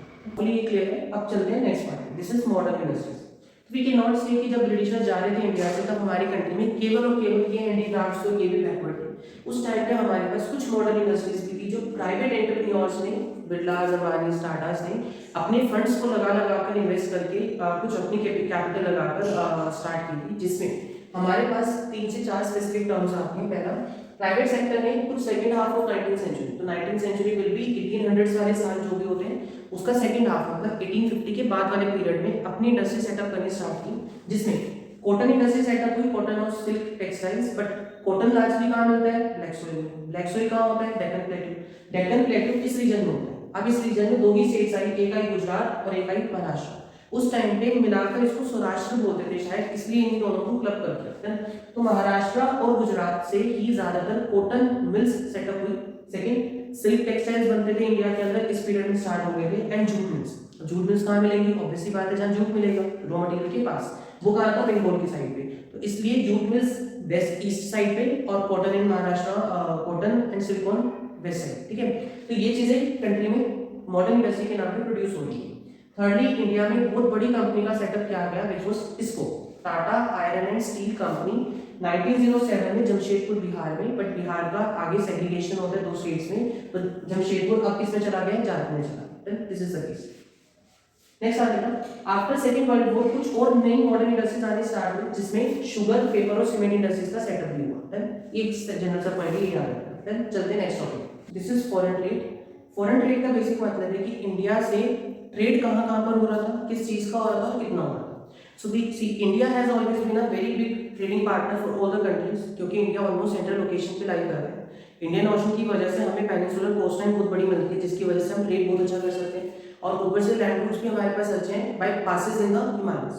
ये क्लियर है। अब चलते हैं next part, this is modern industries. We can not say कि जब ब्रिटिशर्स जा रहे थे इंडिया से तब हमारी कंट्री में केवल और केवल ये हैंडीक्राफ्ट्स तो ये भी बैकवर्ड थे। उस टाइम पे हमारे पास कुछ मॉडर्न इंडस्ट्रीज भी थी जो प्राइवेट एंटरप्रेन्योर्स ने, बिरलास, अंबानी, स्टारडस्ट ने अपने फंड्स को लगा कर इन्वेस्ट करके कुछ अपनी कैपिटल लगाकर स्टार्ट की थी, जिसमें हमारे पास 3 से 4 स्पेसिफिक टर्म्स आती हैं। पहला प्राइवेट सेक्टर में कुछ second half of 19th century, तो 19th century will be 1800s वाले साल जो भी होते हैं उसका सेकंड हाफ मतलब 1850 के बाद वाले पीरियड में अपनी इंडस्ट्री सेटअप करनी स्टार्ट की, जिसमें कॉटन इंडस्ट्री सेटअप हुई, कॉटन और silk textiles. But cotton largely कहाँ मिलता है? ब्लैक सोइल में। ब्लैक सोइल कहाँ होता है? डेक्कन प्लेट्यू। डेक्कन प्लेट्यू किस रीजन में होता है? अब इस रीजन में दो ही स्टेट्स आई, एक आई गुजरात और एक आई महाराष्ट्र। उस टाइम पे मिलाकर इसको सौराष्ट्र बोलते थे शायद, इसलिए इन दोनों को क्लब कर दिया। तो महाराष्ट्र और गुजरात से ही ज्यादातर कॉटन मिल्स सेटअप हुई। सेकंड, सिल्क टेक्सटाइल्स बनते थे इंडिया के अंदर इस पीरियड में स्टार्ट हो गए थे। And jute mills, jute mills कहाँ मिलेंगी? ऑब्वियसली बात है जहाँ जूट मिलेगा रॉ मटेरियल के पास, वो कहाँ था? बंगाल की साइड पे। तो इसलिए jute mills west east side पे और cotton in Maharashtra, cotton and silk on west side. ठीक है, तो ये चीजें कंट्री में मॉडर्न इंडस्ट्री के नाम पे प्रोड्यूस हो रही है। थर्डली, इंडिया में बहुत बड़ी कंपनी का सेटअप किया गया विच वाज इसको Tata iron and steel company 1907 में जमशेदपुर बिहार में। बट बिहार का आगे सेग्रीगेशन होता है दो स्टेट्स में, तो जमशेदपुर अब किस में चला गया? झारखंड में चला गया। This is the case. Next आ जाएगा, आफ्टर सेकंड वर्ल्ड वॉर कुछ और नई मॉडर्न इंडस्ट्रीज आने स्टार्ट हुई, जिसमें शुगर, पेपर और सीमेंट इंडस्ट्रीज का सेटअप भी हुआ। एक जनरल सा पॉइंट ये याद रखना। देन चलते हैं next topic. This is foreign trade. Foreign trade का बेसिक मतलब है कि इंडिया से ट्रेड कहाँ पर हो रहा था, किस चीज का हो रहा था और कितना हो रहा था। So see India has always been a very big trading partner for all the countries, क्योंकि इंडिया ऑलमोस्ट सेंट्रल लोकेशन पे लाई कर रहा है। इंडियन ओशन की वजह से हमें पेनिनसुलर कोस्ट लाइन बहुत बड़ी मिलती है, जिसकी वजह से हम ट्रेड बहुत अच्छा कर सकते हैं, और ऊपर से लैंड रूट्स भी हमारे पास अच्छे हैं by passes in the Himalayas.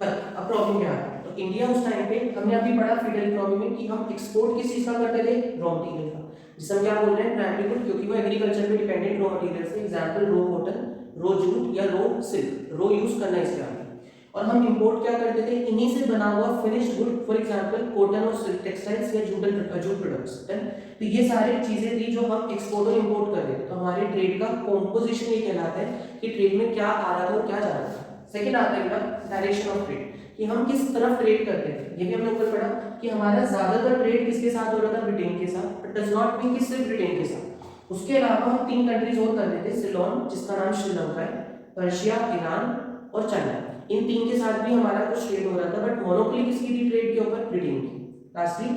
पर अब प्रॉब्लम क्या है? तो इंडिया उस टाइम पे हमने अभी पढ़ा फीडर इकोनॉमी में कि हम एक्सपोर्ट किस चीज का करते थे? रॉ मटेरियल का, जिसे हम क्या बोल रहे हैं? प्राइमरी गुड, क्योंकि वो एग्रीकल्चर पे डिपेंडेंट रॉ मटेरियल से। एग्जांपल रो कॉटन, रो जूट या रो सिल्क, रो यूज करना इसके आगे। और हम इंपोर्ट क्या करते थे? इन्हीं से बना हुआ finished good, for example cotton और सिल्क टेक्सटाइल्स या जूट प्रोडक्ट्स। तो ये सारी चीजें थी जो हम एक्सपोर्ट और इंपोर्ट कर रहे थे। तो हमारे ट्रेड का कॉम्पोजिशन ये कहलाता है कि ट्रेड में क्या आ रहा था और क्या जा रहा था। सेकंड आता है बेटा डायरेक्शन ऑफ ट्रेड, कि हम किस तरफ ट्रेड करते थे। ये भी हमने ऊपर पढ़ा कि हमारा ज्यादातर ट्रेड किसके साथ हो रहा था? ब्रिटेन के साथ। बट डज नॉट मीन कि सिर्फ ब्रिटेन के साथ, उसके अलावा हम तीन कंट्रीज और करते थे, सिलोन जिसका नाम श्रीलंका है, पर्शिया, ईरान और चाइना। इन तीन के साथ भी हमारा कुछ ट्रेड हो रहा था, बट मोनोपोली किसकी थी ट्रेड के ऊपर? ब्रिटेन की। लास्टली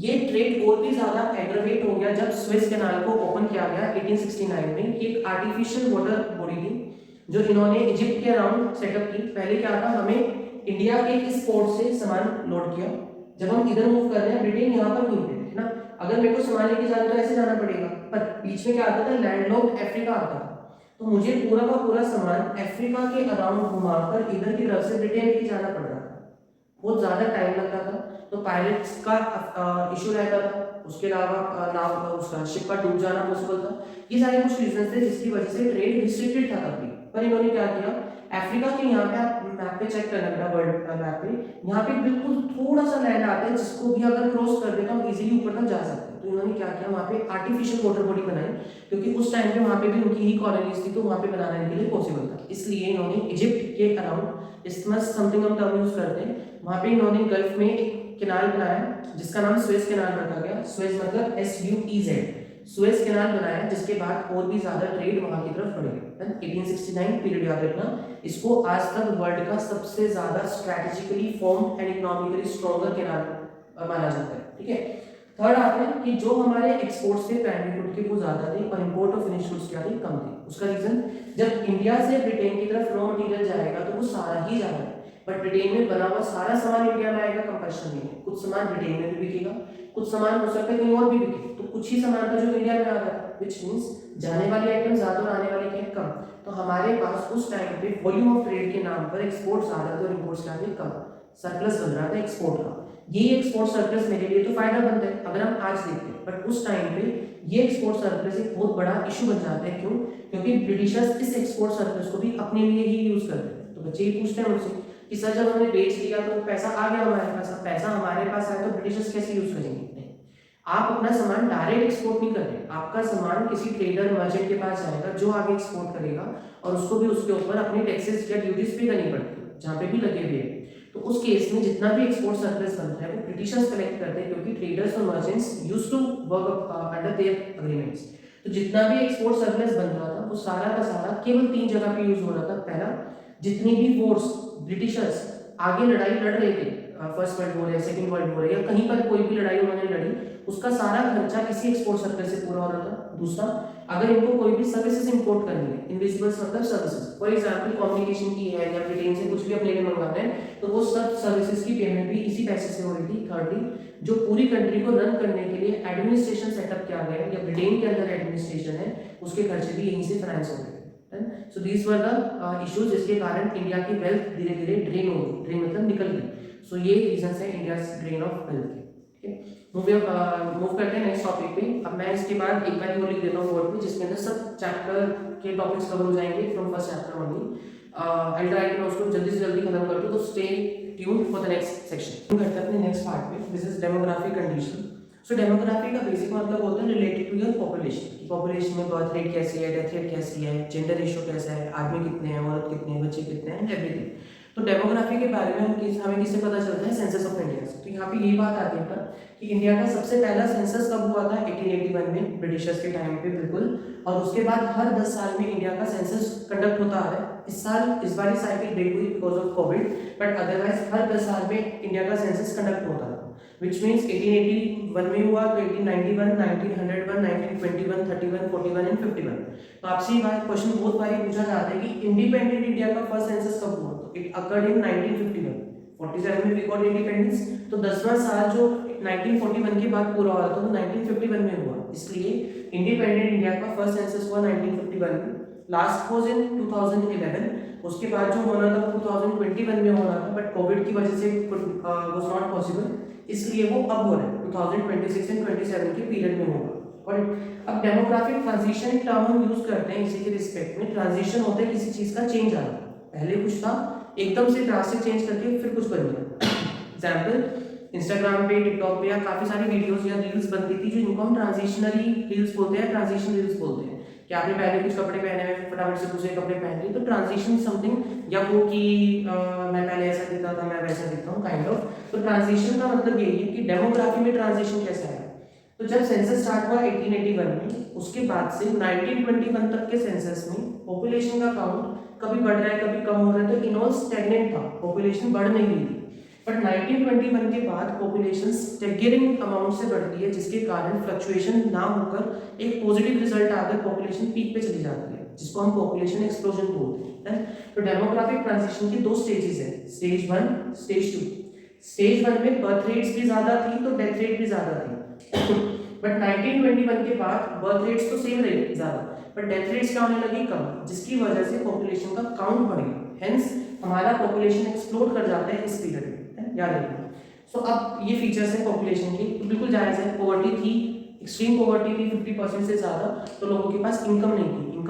ये ट्रेड और भी ज्यादा एग्रवेट हो गया जब स्वेज कैनाल को ओपन किया गया 1869 में। कि एक आर्टिफिशियल वाटर बॉडी थी जो इन्होंने इजिप्ट के अराउंड सेटअप की। पहले क्या था? हमें इंडिया के इस पोर्ट से सामान लोड किया, जब हम इधर मूव कर रहे हैं ब्रिटेन यहाँ पर घूमते थे ना, अगर मेरे को सामान लेके जाना तो ऐसे जाना पड़ेगा, पर बीच में क्या आता था? लैंडलॉक्ड अफ्रीका आता था। तो मुझे पूरा का पूरा सामान अफ्रीका के अराउंड घुमाकर इधर की तरफ से ब्रिटेन लेके जाना पड़ रहा था, बहुत ज्यादा टाइम लगता था। तो पायरेट्स का इशू रहता था, उसके अलावा नाव उसका शिप का डूब जाना पॉसिबल था। ये सारे कुछ रीजन थे जिसकी वजह से ट्रेड रिस्ट्रिक्टेड था तब भी। पर इन्होंने क्या किया? अफ्रीका के यहाँ पे आप मैप पे चेक करना बेटा, वर्ल्ड मैप पे यहाँ पे बिल्कुल थोड़ा सा लैंड आता है जिसको भी अगर क्रॉस कर दे तो हम इजीली ऊपर तक जा सकते हैं। तो इन्होंने क्या किया? वहाँ पे आर्टिफिशियल वाटर बॉडी बनाई, क्योंकि उस टाइम पे वहाँ पे भी उनकी ही कॉलोनीज थी, तो वहाँ पे बनाने के लिए पॉसिबल था। इसलिए इन्होंने इजिप्ट के अराउंड इस्थमस समथिंग हम टर्म यूज करते हैं, वहाँ पे इन्होंने गल्फ में एक कैनाल बनाया जिसका नाम स्वेज कैनाल रखा गया। स्वेज मतलब SUEZ, स्वेज कैनाल बनाया, जिसके बाद और भी ज्यादा ट्रेड वहां की तरफ बढ़ गया। 1869 पीरियड याद रखना, इसको आज तक वर्ल्ड का सबसे ज्यादा strategically form and economically stronger canal माना जाता है। ठीक है, थर्ड आते हैं कि जो हमारे एक्सपोर्ट्स थे प्राइमरी गुड के वो ज्यादा थे और इंपोर्ट ऑफ फिनिश्ड गुड्स क्या थे? कम थे। उसका रीजन, जब इंडिया से ब्रिटेन की तरफ रॉ मटेरियल जाएगा तो वो सारा ही जाएगा, बट ब्रिटेन में बना हुआ सारा सामान इंडिया में आएगा कंपल्शन नहीं है। कुछ सामान ब्रिटेन में भी बिकेगा, कुछ सामान हो सकता है कहीं और भी बिके, तो कुछ ही सामान था जो इंडिया में आ रहा था, व्हिच मींस जाने वाली आइटम ज्यादा और आने वाली क्या कम। तो हमारे पास उस टाइम पे वॉल्यूम ऑफ ट्रेड के नाम पर एक्सपोर्ट ज्यादा थे और इंपोर्ट्स क्या थे? कम। सरप्लस बन रहा था एक्सपोर्ट का। ये एक्सपोर्ट सरप्लस मेरे लिए तो फायदा बनता है अगर हम आज देखते हैं, बट उस टाइम पे ये एक्सपोर्ट सरप्लस एक बहुत बड़ा इशू बन जाता है। क्यों? क्योंकि ब्रिटिशर्स इस एक्सपोर्ट सरप्लस को भी अपने लिए ही यूज करते हैं। तो बच्चे ही पूछते हैं मुझसे कि सर जब हमने बेच दिया तो पैसा आ गया हमारे पास, अब पैसा हमारे पास आया तो ब्रिटिशर्स कैसे यूज करेंगे? नहीं, आप अपना सामान डायरेक्ट एक्सपोर्ट नहीं कर रहे, आपका सामान किसी ट्रेडर मर्चेंट के पास जाएगा जो आगे एक्सपोर्ट करेगा और उसको भी उसके ऊपर अपनी टैक्सेस या ड्यूटीज पे करनी पड़ती है जहाँ पे भी लगे हुए हैं। तो उस केस में जितना भी एक्सपोर्ट सरप्लस बनता है वो ब्रिटिशर्स कलेक्ट करते हैं, क्योंकि ट्रेडर्स और merchants used to work under their agreements. तो जितना भी एक्सपोर्ट सरप्लस बन रहा था वो सारा का सारा केवल तीन जगह पे यूज हो रहा था। पहला, जितनी भी फोर्स ब्रिटिशर्स आगे लड़ाई लड़ रहे थे फर्स्ट वर्ल्ड वॉर है, सेकंड वर्ल्ड वॉर है, या कहीं पर कोई भी लड़ाई उन्होंने लड़ी, उसका सारा खर्चा इसी एक्सपोर्ट सेक्टर से पूरा हो रहा था। दूसरा, अगर इनको कोई भी सर्विसेज इंपोर्ट करनी है, इनविजिबल्स मतलब सर्विसेज, फॉर एग्जांपल कम्युनिकेशन की है या ब्रिटेन से कुछ भी अपने लिए मंगाना है, तो वो सब सर्विसेज की पेमेंट भी इसी पैसे से हो रही थी। थर्डली, जो पूरी कंट्री को रन करने के लिए एडमिनिस्ट्रेशन सेटअप किया गया है या ब्रिटेन के अंदर एडमिनिस्ट्रेशन है, उसके खर्चे भी यहीं से फाइनेंस हो रहे थे। So these were the issues जिसके कारण इंडिया की वेल्थ धीरे धीरे ड्रेन हो गई, ड्रेन मतलब निकल गई। सो ये रीजंस है इंडिया ड्रेन ऑफ वेल्थ के। मूव करते हैं नेक्स्ट टॉपिक पे। अब मैं इसके बाद एक बार वो लिख देता हूँ बोर्ड पे, जिसके अंदर सब चैप्टर के टॉपिक्स कवर हो जाएंगे from first chapter only. I try कि मैं उसको जल्दी से जल्दी खत्म कर दूं, तो stay tuned for the next section. करते हैं अपने नेक्स्ट पार्ट पे। This is demographic condition. So demography का बेसिक मतलब होता है related to your population. Population में बर्थ रेट कैसी है, डेथ रेट कैसी है, जेंडर रेशियो कैसा है, आदमी कितने हैं, औरत कितने हैं, बच्चे कितने हैं, एवरीथिंग। तो डेमोग्राफी के बारे में हमें किससे पता चलता है? सेंसस ऑफ इंडिया से। तो यहाँ पे ये बात आती है कि इंडिया का सबसे पहला सेंसस कब हुआ था? 1881 में, ब्रिटिशर्स के टाइम पे, बिल्कुल। और उसके बाद हर 10 साल में इंडिया का सेंसस कंडक्ट होता आ रहा है। इस बार साइकिल ब्रेक हुई because of covid, but otherwise हर 10 साल में इंडिया का सेंसस कंडक्ट होता है। Which means 1881 में हुआ, तो 1891, 1901, 1921, 31, 41 एंड 51। तो आपसे ये बात क्वेश्चन बहुत बार पूछा जाता है कि इंडिपेंडेंट इंडिया का फर्स्ट सेंसस कब हुआ? तो इट अकर्ड इन 1951। 47 में वी गॉट इंडिपेंडेंस, तो 10वां साल जो 1941 के बाद पूरा हुआ था वो 1951 में हुआ। इसलिए इंडिपेंडेंट इंडिया का फर्स्ट सेंसस हुआ 1951 में। Last was in 2011। उसके बाद जो होना था वो 2021 में होना था, बट कोविड की वजह से वाज नॉट पॉसिबल, इसलिए वो अब हो रहा है 2026 एंड 27 के पीरियड में होगा। और अब डेमोग्राफिक ट्रांजिशन टर्म हम यूज करते हैं इसी के रिस्पेक्ट में। ट्रांजिशन होता है किसी चीज का चेंज आना, पहले कुछ था एकदम से ड्रास्टिक चेंज करके फिर कुछ बन गया। एग्जांपल, इंस्टाग्राम पे, टिकटॉक पे या काफी सारी वीडियोस या रील्स बनती थी, जो इनको हम ट्रांजिशनरी रील्स बोलते हैं, ट्रांजिशन रील्स बोलते हैं। कि आपने पहले कुछ कपड़े पहने हुए, फटाफट से दूसरे कपड़े पहन लिए, तो ट्रांजिशन समथिंग, या वो कि मैं पहले ऐसा दिखता था, मैं वैसा दिखता हूँ, काइंड ऑफ। तो ट्रांजिशन का मतलब यही है कि डेमोग्राफी में ट्रांजिशन कैसा है। तो जब सेंसस स्टार्ट हुआ 1881 में, उसके बाद से 1921 तक के सेंसस में पॉपुलेशन का काउंट कभी बढ़ रहा है, कभी कम हो रहा है, तो इन ऑल स्टैग्नेंट था, पॉपुलेशन बढ़ नहीं रही थी। बट 1921 के बाद पॉपुलेशन स्टैगरिंग अमाउंट से बढ़ती है, जिसके कारण फ्लक्चुएशन ना होकर एक पॉजिटिव रिजल्ट आकर पॉपुलेशन पीक पे चली जाती है, जिसको हम पॉपुलेशन एक्सप्लोजन बोलते हैं। तो डेमोग्राफिक ट्रांजिशन की दो स्टेजेस हैं, स्टेज 1, स्टेज 2। स्टेज 1 में बर्थ रेट्स भी ज्यादा थी, तो डेथ रेट भी ज्यादा थी। बट 1921 के बाद बर्थ रेट्स तो सेम रहे ज्यादा, बट डेथ रेट्स क्या होने लगी? कम, जिसकी वजह से पॉपुलेशन का काउंट बढ़ गया। हेंस हमारा पॉपुलेशन एक्सप्लोड कर जाता है इस पीरियड में, याद रखिए। सो अब ये फीचर्स है पॉपुलेशन के, तो बिल्कुल जायज है। पॉवर्टी थी, एक्सट्रीम पॉवर्टी थी 50% से ज्यादा, तो लोगों के पास इनकम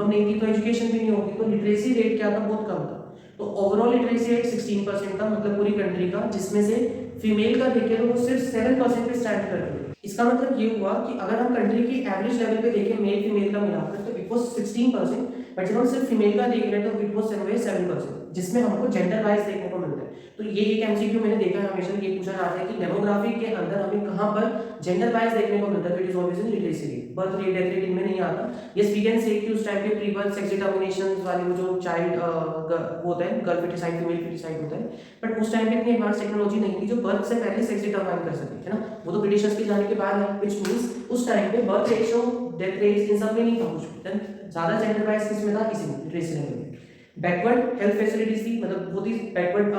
नहीं थी तो एजुकेशन भी नहीं होगी, तो लिटरेसी रेट क्या था? बहुत कम था। तो ओवरऑल लिटरेसी रेट 16% था, मतलब पूरी कंट्री का, जिसमें से फीमेल का देखें तो वो सिर्फ 7% पे स्टैंड करती है। इसका मतलब ये हुआ कि अगर हम कंट्री की एवरेज लेवल पे देखें मेल फीमेल का मिलाकर, तो इट वाज 16%, बट जब हम सिर्फ फीमेल का देख रहे हैं तो इट वाज 7%, जिसमें हमको जेंडर वाइज देखने को मिलता है। तो ये एक एमसीक्यू मैंने देखा है, हमेशा ये पूछा जाता है कि डेमोग्राफी के अंदर हमें कहां पर जेंडर वाइज देखने को मिलता है, तो it is always in literacy rate. Birth rate, death rate इनमें नहीं आता। यस, वी कैन से कि उस टाइम पे प्री बर्थ सेक्स डिटर्मिनेशंस वाले वो जो चाइल्ड होता है, गर्ल फेटिसाइड, फीमेल फेटिसाइड होता है, बट उस टाइम पे इतनी एडवांस टेक्नोलॉजी नहीं थी जो बर्थ से पहले सेक्स डिटरमाइन कर सके, है ना। वो तो ब्रिटिशर्स के जाने के बाद है, व्हिच मींस उस टाइम पे birth ratio, death rate in सब में नहीं था कुछ भी। देन ज्यादा जेंडर वाइज किस में था? इसी में, लिटरेसी लेवल में। बैकवर्ड हेल्थ फैसिलिटीज थी, मतलब बहुत ही बैकवर्ड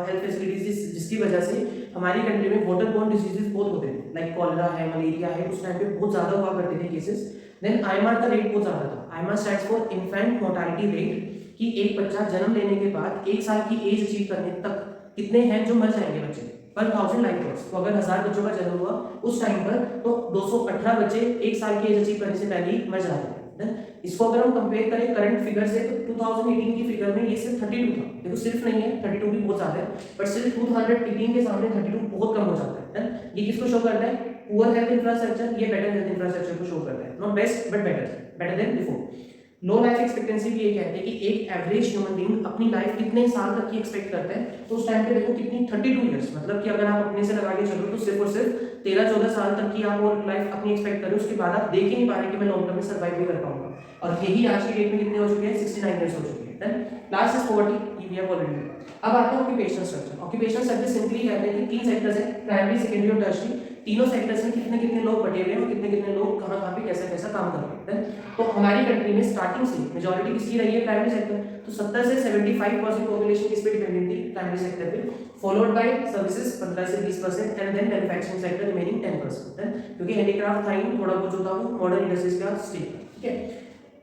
हेल्थ फैसिलिटीज, जिसकी वजह से हमारी कंट्री में वाटर बोर्न डिजीजेस बहुत होते थे, लाइक कॉलेरा है, मलेरिया है, उस टाइम पे बहुत ज्यादा हुआ करते थे केसेस। देन आईएमआर का रेट बहुत ज्यादा था। IMR stands for infant mortality rate, कि एक बच्चा जन्म लेने के बाद 1 साल की एज अचीव करने तक कितने हैं जो मर जाएंगे बच्चे पर 1000 लाइफ ईयर्स। तो अगर 1000 बच्चों का जन्म हुआ उस टाइम पर, तो 218 बच्चे 1 साल की एज अचीव करने से पहले ही मर जाते हैं। इसको अगर हम कंपेयर करें करंट फिगर से, तो 2018 की फिगर में ये सिर्फ 32 था। देखो सिर्फ नहीं है, 32 भी बहुत ज्यादा है, बट सिर्फ 2018 के सामने 32 बहुत कम हो जाता है। ये किसको शो करता है? पुअर हेल्थ इंफ्रास्ट्रक्चर, ये बेटर हेल्थ इंफ्रास्ट्रक्चर को शो करता है। Not best but better than before. Low life expectancy भी ये कहते हैं कि एक एवरेज ह्यूमन बीइंग अपनी लाइफ कितने साल तक की एक्सपेक्ट करते हैं, तो उस टाइम पे देखो कितनी 32 इयर्स, मतलब कि अगर आप अपने से लगा के चलो तो सिर्फ और सिर्फ 13-14 साल तक की आप और लाइफ अपनी एक्सपेक्ट करें, उसके बाद आप देख ही नहीं पा रहे कि मैं लॉन्ग टर्म में सर्वाइव भी कर पाऊंगा। और यही आज की डेट में कितने हो चुके हैं? 69 इयर्स हो चुके हैं। Then last is poverty, we have already. अब आते हैं occupational structure. Occupational structure simply कहते हैं कि 3 सेक्टर्स हैं, प्राइमरी, सेकेंडरी और टर्शियरी। तीनों सेक्टर्स में कितने कितने लोग बटे हुए हैं और कितने कितने लोग कहाँ कहाँ पे कैसा कैसा काम कर रहे हैं। तो हमारी कंट्री में स्टार्टिंग से मेजॉरिटी किसकी रही है, प्राइमरी सेक्टर। तो 70 से 75% पॉपुलेशन किस पे डिपेंडेंट थी, प्राइमरी सेक्टर पे, फॉलोड बाय सर्विसेज 15 से 20% and then manufacturing sector remaining 10%। क्योंकि हैंडीक्राफ्ट था ही थोड़ा बहुत जो था वो मॉडर्न इंडस्ट्रीज का स्टेट, ठीक है।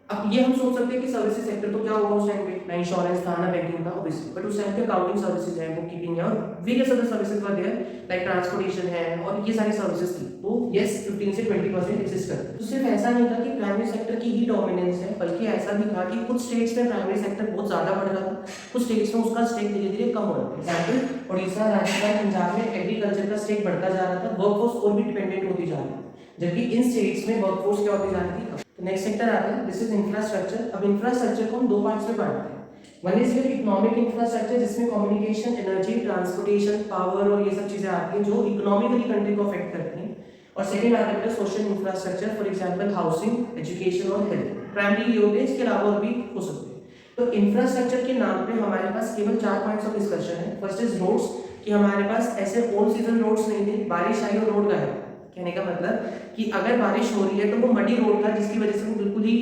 अब ये हम सोच सकते हैं कि सर्विसेज सेक्टर तो क्या होगा उस टाइम पे, ना इंश्योरेंस था ना बैंकिंग था ऑब्वियसली, बट उस टाइम पे अकाउंटिंग सर्विसेज है, बुक कीपिंग है और various other services were there, like transportation है और ये सारी सर्विसेज थी। तो यस 15 से 20% एग्जिस्ट करते हैं। तो सिर्फ ऐसा नहीं था कि प्राइमरी सेक्टर की ही डोमिनेंस है, बल्कि ऐसा भी था कि कुछ स्टेट्स में प्राइमरी सेक्टर बहुत ज्यादा बढ़ रहा था, कुछ स्टेट्स में उसका स्टेक धीरे धीरे कम हो रहा था। एग्जाम्पल उड़ीसा, राजस्थान, पंजाब में एग्रीकल्चर का स्टेक बढ़ता जा रहा था, वर्कफोर्स और भी डिपेंडेंट होती जा रही थी, जबकि इन स्टेट्स में वर्कफोर्स क्या होती जा रही थी। नेक्स्ट सेक्टर आता है, दिस इज इंफ्रास्ट्रक्चर। अब इंफ्रास्ट्रक्चर को हम दो पार्ट्स में बांटते हैं। One is your economic infrastructure, जिसमें कम्युनिकेशन, एनर्जी, ट्रांसपोर्टेशन, पावर और ये सब चीजें आती हैं जो इकोनॉमिकली कंट्री को अफेक्ट करती हैं। और सेकंड आता है social infrastructure, for example housing, education और हेल्थ। प्राइमरी ये होते हैं, इसके अलावा और भी हो सकते हैं। तो इंफ्रास्ट्रक्चर के नाम पे हमारे पास केवल 4 पॉइंट्स ऑफ डिस्कशन है। फर्स्ट इज रोड्स, कि हमारे पास ऐसे ऑल सीजन रोड्स नहीं थे, बारिश आई और रोड गया। कहने का मतलब कि अगर बारिश हो रही है तो वो मडी रोड था, जिसकी वजह से वो बिल्कुल ही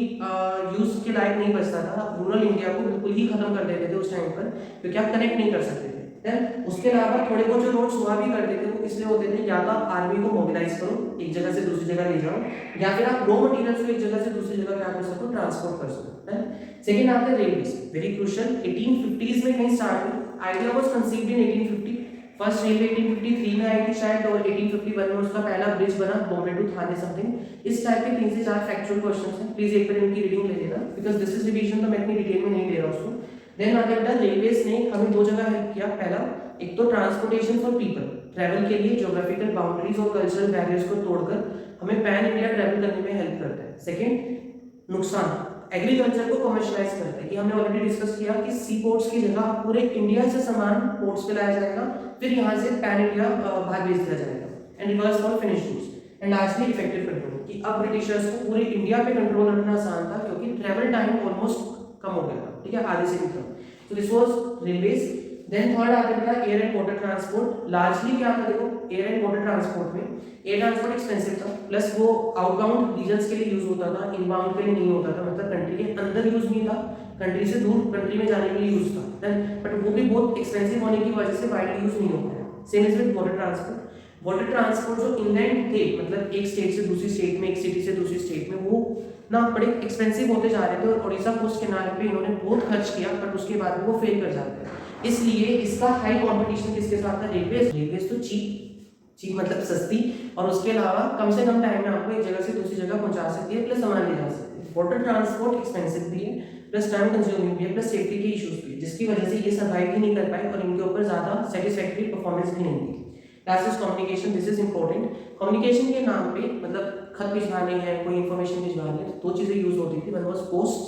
यूज के लायक नहीं बचता था। रूरल इंडिया को बिल्कुल ही खत्म कर देते थे उस टाइम पर, क्योंकि आप कनेक्ट नहीं कर सकते थे। देन उसके अलावा थोड़े बहुत जो रोड्स हुआ भी करते थे वो इसलिए होते थे, या तो आप आर्मी को मोबिलाइज करो, एक जगह से दूसरी जगह ले जाओ, या फिर आप रॉ मटेरियल्स को एक जगह से दूसरी जगह क्या कर सको, ट्रांसपोर्ट कर सको। देन सेकंड आता है रेलवे, वेरी क्रूशियल। 1850s में कहीं स्टार्ट हुई, idea was conceived in 1850। First railway 1853 में आई थी शायद, और 1851 में उसका पहला ब्रिज बना, बॉम्बे टू थाने समथिंग। इस टाइप के 3 से 4 फैक्चुअल क्वेश्चंस हैं, प्लीज एक बार इनकी रीडिंग ले लेना, बिकॉज़ दिस इज रिवीजन, तो मैं इतनी डिटेल में नहीं ले रहा उसको। देन आता है रेलवेज ने हमें दो जगह हेल्प किया। पहला, एक तो ट्रांसपोर्टेशन फॉर पीपल, ट्रैवल के लिए ज्योग्राफिकल बाउंड्रीज और कल्चरल बैरियर्स को तोड़कर हमें पैन इंडिया ट्रैवल करने में हेल्प करता है। सेकंड, नुकसान, एग्रीकल्चर को कमर्शियलाइज करते हैं, कि हमने ऑलरेडी डिस्कस किया कि सी पोर्ट्स की जगह पूरे इंडिया से सामान पोर्ट्स पे लाया जाएगा, फिर यहाँ से पैन इंडिया बाहर भेज दिया जाएगा, and reverse for finish goods. And lastly effective control, कि अब ब्रिटिशर्स को पूरे इंडिया पे कंट्रोल रखना आसान था, क्योंकि ट्रैवल टाइम ऑलमोस्ट कम हो गया था, ठीक है, आधे से भी कम। तो this was railways. Then third आता था air and water transport. Largely क्या था, देखो एयर एंड वाटर ट्रांसपोर्ट में एयर ट्रांसपोर्ट एक्सपेंसिव था, प्लस वो आउटबाउंड रीजन्स के लिए यूज होता था, इनबाउंड के लिए नहीं होता था, मतलब कंट्री के अंदर यूज नहीं था, कंट्री से दूर कंट्री में जाने के लिए यूज था। देन बट वो भी बहुत एक्सपेंसिव होने की वजह से वाइडली यूज नहीं होता है। Same is with water transport. Water transport जो इनलैंड थे, मतलब एक स्टेट से दूसरी स्टेट में, एक सिटी से दूसरी स्टेट में, वो ना बड़े एक्सपेंसिव होते जा रहे थे, और उड़ीसा कोस्ट किनारे पे इन्होंने बहुत खर्च किया, बट उसके बाद में वो फेल कर जाते हैं। इसलिए इसका हाई कंपटीशन किसके साथ था, रेलवेज। रेलवेज तो चीप मतलब सस्ती, और उसके अलावा कम से कम टाइम में आपको एक जगह से दूसरी जगह पहुंचा सकती है, प्लस सामान ले जा सकती है। वाटर ट्रांसपोर्ट एक्सपेंसिव भी है, प्लस टाइम कंज्यूमिंग भी है, प्लस सेफ्टी के इश्यूज भी है, जिसकी वजह से ये सर्वाइव ही नहीं कर पाए और इनके ऊपर ज्यादा सेटिस्फैक्टरी परफॉर्मेंस भी नहीं थी। Last is communication, this is important. Communication के नाम पे मतलब खत भिजवाने हैं, कोई इन्फॉर्मेशन भिजवानी है, तो 2 चीजें यूज होती थी। वन वाज पोस्ट,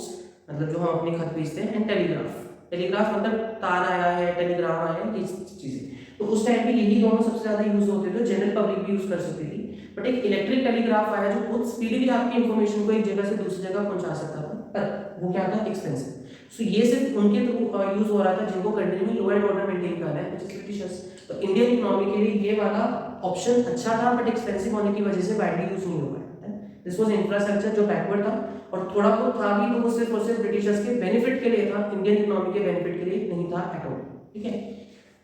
मतलब जो हम अपने खत भेजते हैं, एंड टेलीग्राफ। टेलीग्राफ मतलब तार आया है, टेलीग्राम आया है, ये चीजें। तो उस टाइम पे यही दोनों सबसे ज्यादा यूज होते थे, जनरल पब्लिक भी यूज कर सकती थी। बट एक इलेक्ट्रिक टेलीग्राफ आया जो बहुत स्पीडली आपकी इन्फॉर्मेशन को एक जगह से दूसरी जगह पहुंचा सकता था, पर वो क्या था, एक्सपेंसिव। सो ये सिर्फ उनके थ्रू यूज हो रहा था जिनको कंट्री में लॉ एंड ऑर्डर मेंटेन करना है, व्हिच इज ब्रिटिशर्स। तो इंडियन इकोनॉमी के लिए ये वाला ऑप्शन अच्छा था, बट एक्सपेंसिव होने की वजह से वाइडली यूज नहीं हो पाया। दिस वाज इंफ्रास्ट्रक्चर जो बैकवर्ड था, और थोड़ा बहुत था भी तो वो सिर्फ और सिर्फ ब्रिटिशर्स के बेनिफिट के लिए था, इंडियन इकोनॉमी के बेनिफिट के लिए नहीं था एट ऑल, ठीक है।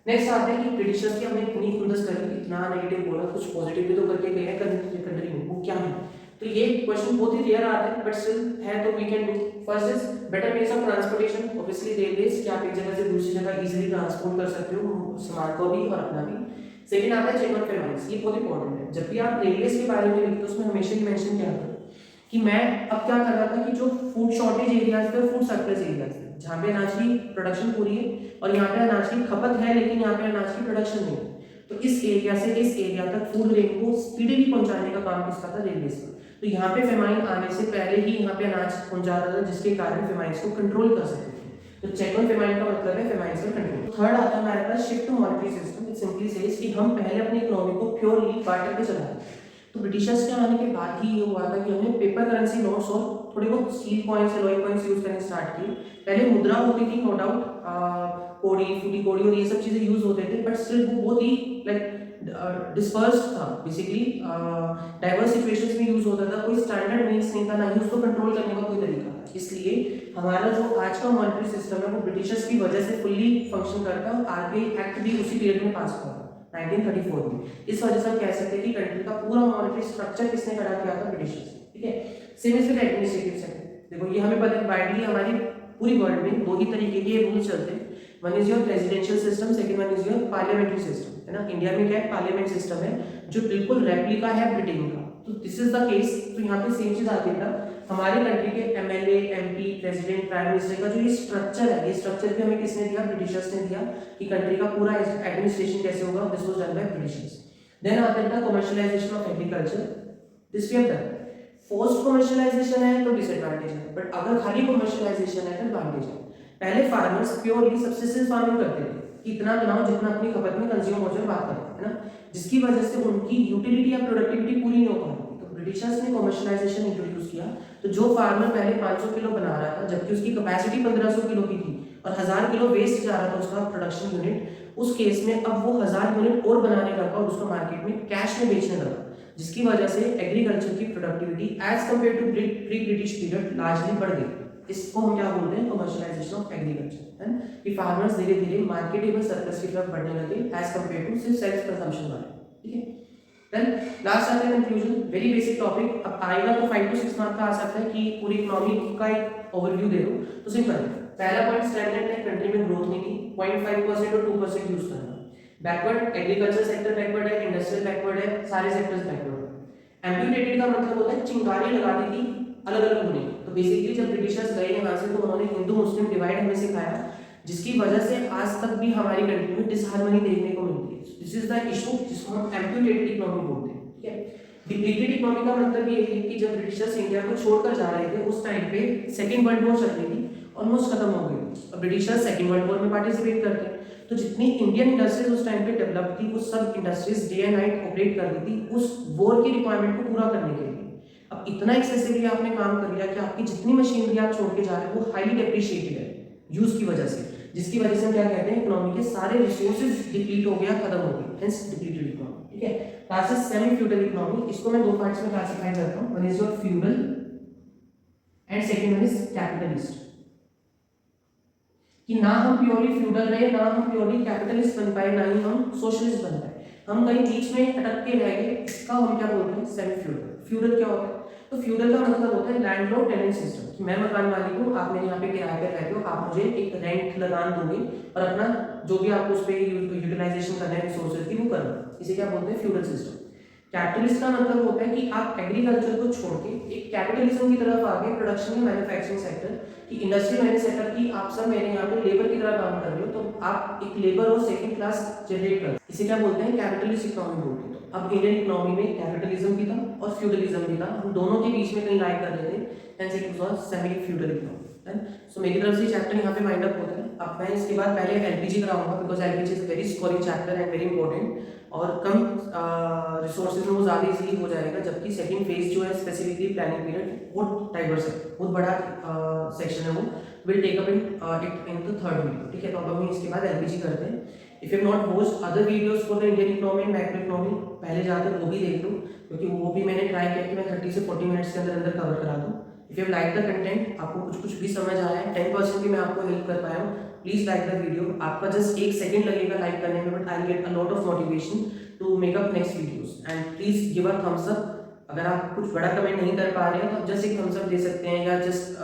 नेक्स्ट आते हैं कि ब्रिटिशर्स की हमने इतनी खुंदस करी, इतना नेगेटिव बोला, कुछ पॉजिटिव भी तो करके गए हैं कंट्री में, वो क्या है। तो ये क्वेश्चन बहुत ही रेयर आते हैं, बट स्टिल है, तो we can do. First is better means of transportation, obviously railways, कि आप एक जगह से दूसरी जगह इजीली ट्रांसपोर्ट कर सकते हो सामान को भी और अपना भी। सेकंड आता है चेक ऑन फेमाइंस, ये बहुत इंपॉर्टेंट है। जब भी आप रेलवेज के बारे में लिखते हो उसमें हमेशा ही मेंशन क्या करो कि मैं अब क्या कर रहा था कि जो फूड शॉर्टेज एरियाज थे, फूड सरप्लस एरियाज थे, जहाँ पे अनाज की प्रोडक्शन पूरी है और यहाँ पे अनाज की खपत है, लेकिन यहाँ पे अनाज की प्रोडक्शन नहीं है, तो इस एरिया से इस एरिया तक फूड रेन को स्पीडली पहुंचाने का काम किसका था, रेलवेज का। तो यहाँ पे फेमाइन आने से पहले ही यहाँ पे अनाज पहुंच जाता था, जिसके कारण फेमाइंस को कंट्रोल कर सकते थे। तो चेक ऑन फेमाइन का मतलब है फेमाइंस का कंट्रोल। थर्ड आता है हमारे पास shift to monetary system. It simply says कि हम पहले अपनी इकोनॉमी को प्योरली बार्टर पे चलाते। तो ब्रिटिशर्स के आने के बाद ही ये हुआ था कि हमने पेपर करेंसी नोट्स और थोड़े बहुत steel coins alloy coins use करने स्टार्ट किए। पहले मुद्रा होती थी, नो डाउट, कोड़ी फूटी कोड़ी और ये सब चीजें यूज होते थे, बट स्टिल वो बहुत ही लाइक डिस्पर्स्ड था, बेसिकली डाइवर्स सिचुएशंस में यूज होता था, कोई स्टैंडर्ड मीन्स नहीं था, ना ही उसको कंट्रोल करने का कोई तरीका था। इसलिए हमारा जो आज का मॉनेटरी सिस्टम है वो ब्रिटिशर्स की वजह से फुल्ली फंक्शन करता है, और आरबीआई एक्ट भी उसी पीरियड में पास हुआ 1934 में। इस वजह से हम कह सकते हैं कि कंट्री का पूरा मॉनेटरी स्ट्रक्चर किसने खड़ा किया था? ब्रिटिशर्स। ठीक है, same is with administrative sector. देखो ये हमें पता है वाइडली हमारी पूरी वर्ल्ड में दो ही तरीके के रूल्स चलते हैं, one is your presidential system, second one is your parliamentary system, है ना। इंडिया में क्या है? पार्लियामेंट सिस्टम है जो बिल्कुल रेप्लिका है ब्रिटेन का। तो दिस इज द केस। तो यहाँ पे सेम चीज आती है, हमारे कंट्री के MLA, MP, president, prime minister का जो ये स्ट्रक्चर है, ये स्ट्रक्चर भी हमें किसने दिया? ब्रिटिशर्स ने दिया, कि कंट्री का पूरा एडमिनिस्ट्रेशन कैसे होगा, this was done by Britishers. Then आता है commercialisation of agriculture, this we have done. Forced commercialisation है तो डिसएडवांटेज है, बट अगर खाली कमर्शियलाइजेशन है तो एडवांटेज है। पहले फार्मर्स प्योरली सब्सिस्टेंस फार्मिंग करते थे कि इतना बनाओ जितना अपनी खपत में कंज्यूम हो जाए, बात करें, है ना, जिसकी वजह से उनकी यूटिलिटी या प्रोडक्टिविटी पूरी नहीं हो पाती। तो ब्रिटिशर्स ने कमर्शियलाइजेशन इंट्रोड्यूस किया, तो जो फार्मर पहले 500 किलो बना रहा था जबकि उसकी कैपेसिटी 1500 किलो की थी और 1000 किलो वेस्ट जा रहा था उसका प्रोडक्शन यूनिट, उस केस में अब वो 1000 यूनिट और बनाने लगा और उसको मार्केट में कैश में बेचने लगा, जिसकी वजह से एग्रीकल्चर की productivity as compared to pre British period largely बढ़ गई। इसको हम क्या बोलते हैं? कमर्शियलाइजेशन ऑफ एग्रीकल्चर, है ना, कि फार्मर्स धीरे धीरे मार्केटेबल सरप्लस की तरफ बढ़ने लगे एज कंपेयर टू सिर्फ सेल्फ कंजम्पशन वाले। ठीक है, देन लास्ट आता है कंक्लूजन, वेरी बेसिक टॉपिक। अब आएगा तो 5 to 6 मार्क का आ सकता है कि पूरी इकोनॉमी का एक ओवरव्यू दे दो, तो सिंपल है। पहला पॉइंट स्टैग्नेंट है, कंट्री में ग्रोथ नहीं थी, 0.5% और 2% यूज करना। बैकवर्ड, एग्रीकल्चर सेक्टर बैकवर्ड है, इंडस्ट्रियल बैकवर्ड है, सारे सेक्टर्स बैकवर्ड है। एम्प्यूटेटेड का मतलब होता है चिंगारी लगा दी थी अलग अलग होने की। तो बेसिकली जब ब्रिटिशर्स गए यहाँ से तो उन्होंने हिंदू मुस्लिम डिवाइड हमें सिखाया, जिसकी वजह से आज तक भी हमारी कंट्री में डिसहार्मनी देखने को मिलती है। दिस इज द इशू जिसको हम एम्प्यूटेटेड इकोनॉमी बोलते हैं। ठीक है, डिप्लीटेड इकोनॉमी का मतलब ये है कि जब ब्रिटिशर्स इंडिया को छोड़कर जा रहे थे उस टाइम पे सेकेंड वर्ल्ड वॉर चल रही थी, ऑलमोस्ट खत्म हो गई। अब ब्रिटिशर्स सेकेंड वर्ल्ड वॉर में पार्टिसिपेट करते हैं, तो जितनी इंडियन इंडस्ट्रीज उस टाइम पे डेवलप थी वो सब industries day and night operate कर रही थी उस वॉर की रिक्वायरमेंट को पूरा करने के लिए। अब इतना एक्सेसिवली आपने काम कर लिया कि आपकी जितनी मशीनरी आप छोड़ के जा रहे हो वो हाईली डेप्रिशिएटेड है यूज की वजह से, जिसकी वजह से हम क्या कहते हैं? इकोनॉमी के सारे रिसोर्सेज डिप्लीट हो गया, खत्म हो गई, हेंस डिप्लीटेड इकोनॉमी। ठीक है, class is semi feudal economy. इसको मैं दो पार्ट्स में क्लासिफाई करता हूं, one is your feudal and second one is capitalist. कि ना हम प्योरली फ्यूडल रहे, ना हम प्योरली कैपिटलिस्ट बन पाए, ना ही हम सोशलिस्ट बन पाए, हम कहीं बीच में अटक के रह गए। इसका हम क्या बोलते हैं? Semi feudal. फ्यूडल क्या होता है? तो फ्यूडल का मतलब होता है लैंडलॉर्ड टेनेंट सिस्टम, कि मैं मकान मालिक हूँ, आप मेरे यहाँ पे किराए पर रहते हो, आप मुझे एक रेंट लगान दोगे और अपना जो भी आपको उस पर यूटिलाइजेशन करना है रिसोर्सेज की वो करना। इसे क्या बोलते हैं? Feudal system. कैपिटलिस्ट का मतलब होता है कि आप एग्रीकल्चर को छोड़ के एक कैपिटलिज्म की तरफ आगे, प्रोडक्शन या मैन्युफैक्चरिंग सेक्टर की, इंडस्ट्री मैंने सेटअप की, आप सब मेरे यहाँ पे लेबर की तरह काम कर रहे हो, तो आप एक लेबर और सेकंड क्लास जनरेट कर, इसे क्या बोलते हैं? कैपिटलिस्ट इकोनॉमी बोलते हैं। तो अब इंडियन इकोनॉमी में कैपिटलिज्म भी था और फ्यूडलिज्म भी था, हम दोनों के बीच में कहीं लाई कर रहे थे, hence it was semi feudal economy. So मेरी तरफ से चैप्टर यहाँ पे वाइंड अप होता है। अब मैं इसके बाद पहले एलपीजी कराऊंगा, because LPG is very scoring chapter and very important, और कम रिसोर्सेज में वो ज़्यादा इजीली हो जाएगा, जबकि सेकंड फेज जो है स्पेसिफिकली प्लानिंग पीरियड बहुत डाइवर्स है, बहुत बड़ा सेक्शन है, वो will take up in the third video. ठीक है, तो अब हम इसके बाद एलपीजी करते हैं। If you have not watched other videos for the Indian economy and macro economy, पहले जाकर वो भी देख लो, क्योंकि वो भी मैंने ट्राई किया कि मैं 30 से 40 मिनट्स के अंदर अंदर कवर करा दूँ। If you like the content, आपको कुछ भी समझ आया है, 10% भी मैं आपको हेल्प कर पाया हूँ, प्लीज लाइक द वीडियो। आपका जस्ट 1 सेकंड लगेगा लाइक करने में, but I get a lot of motivation to make up next videos. And please give a thumbs up. अगर आप कुछ बड़ा कमेंट नहीं कर पा रहे हैं तो आप जस्ट एक थम्स अप दे सकते हैं, या जस्ट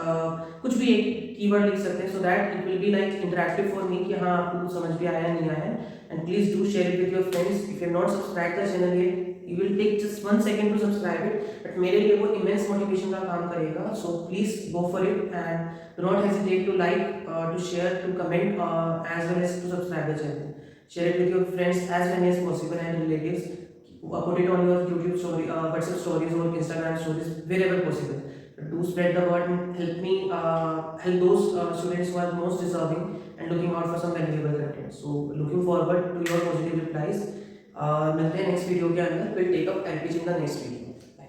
कुछ भी एक कीवर्ड लिख सकते हैं, so that it will be like interactive for me कि हाँ आपको कुछ समझ भी आया नहीं आया। And please do share it with your friends. If you have not subscribe the channel yet, you will take just 1 second to subscribe it, but मेरे लिए वो immense motivation का काम करेगा, so please go for it and do not hesitate to like, to share, to comment, as well as to subscribe the channel. Share it with your friends as many as possible and relatives. Put it on your YouTube story, WhatsApp stories or Instagram stories, wherever possible. Do spread the word and help me help those students who are most deserving and looking out for some valuable content. So looking forward to your positive replies. मिलते हैं next video के अंदर, will take up LPG in the next video. Bye.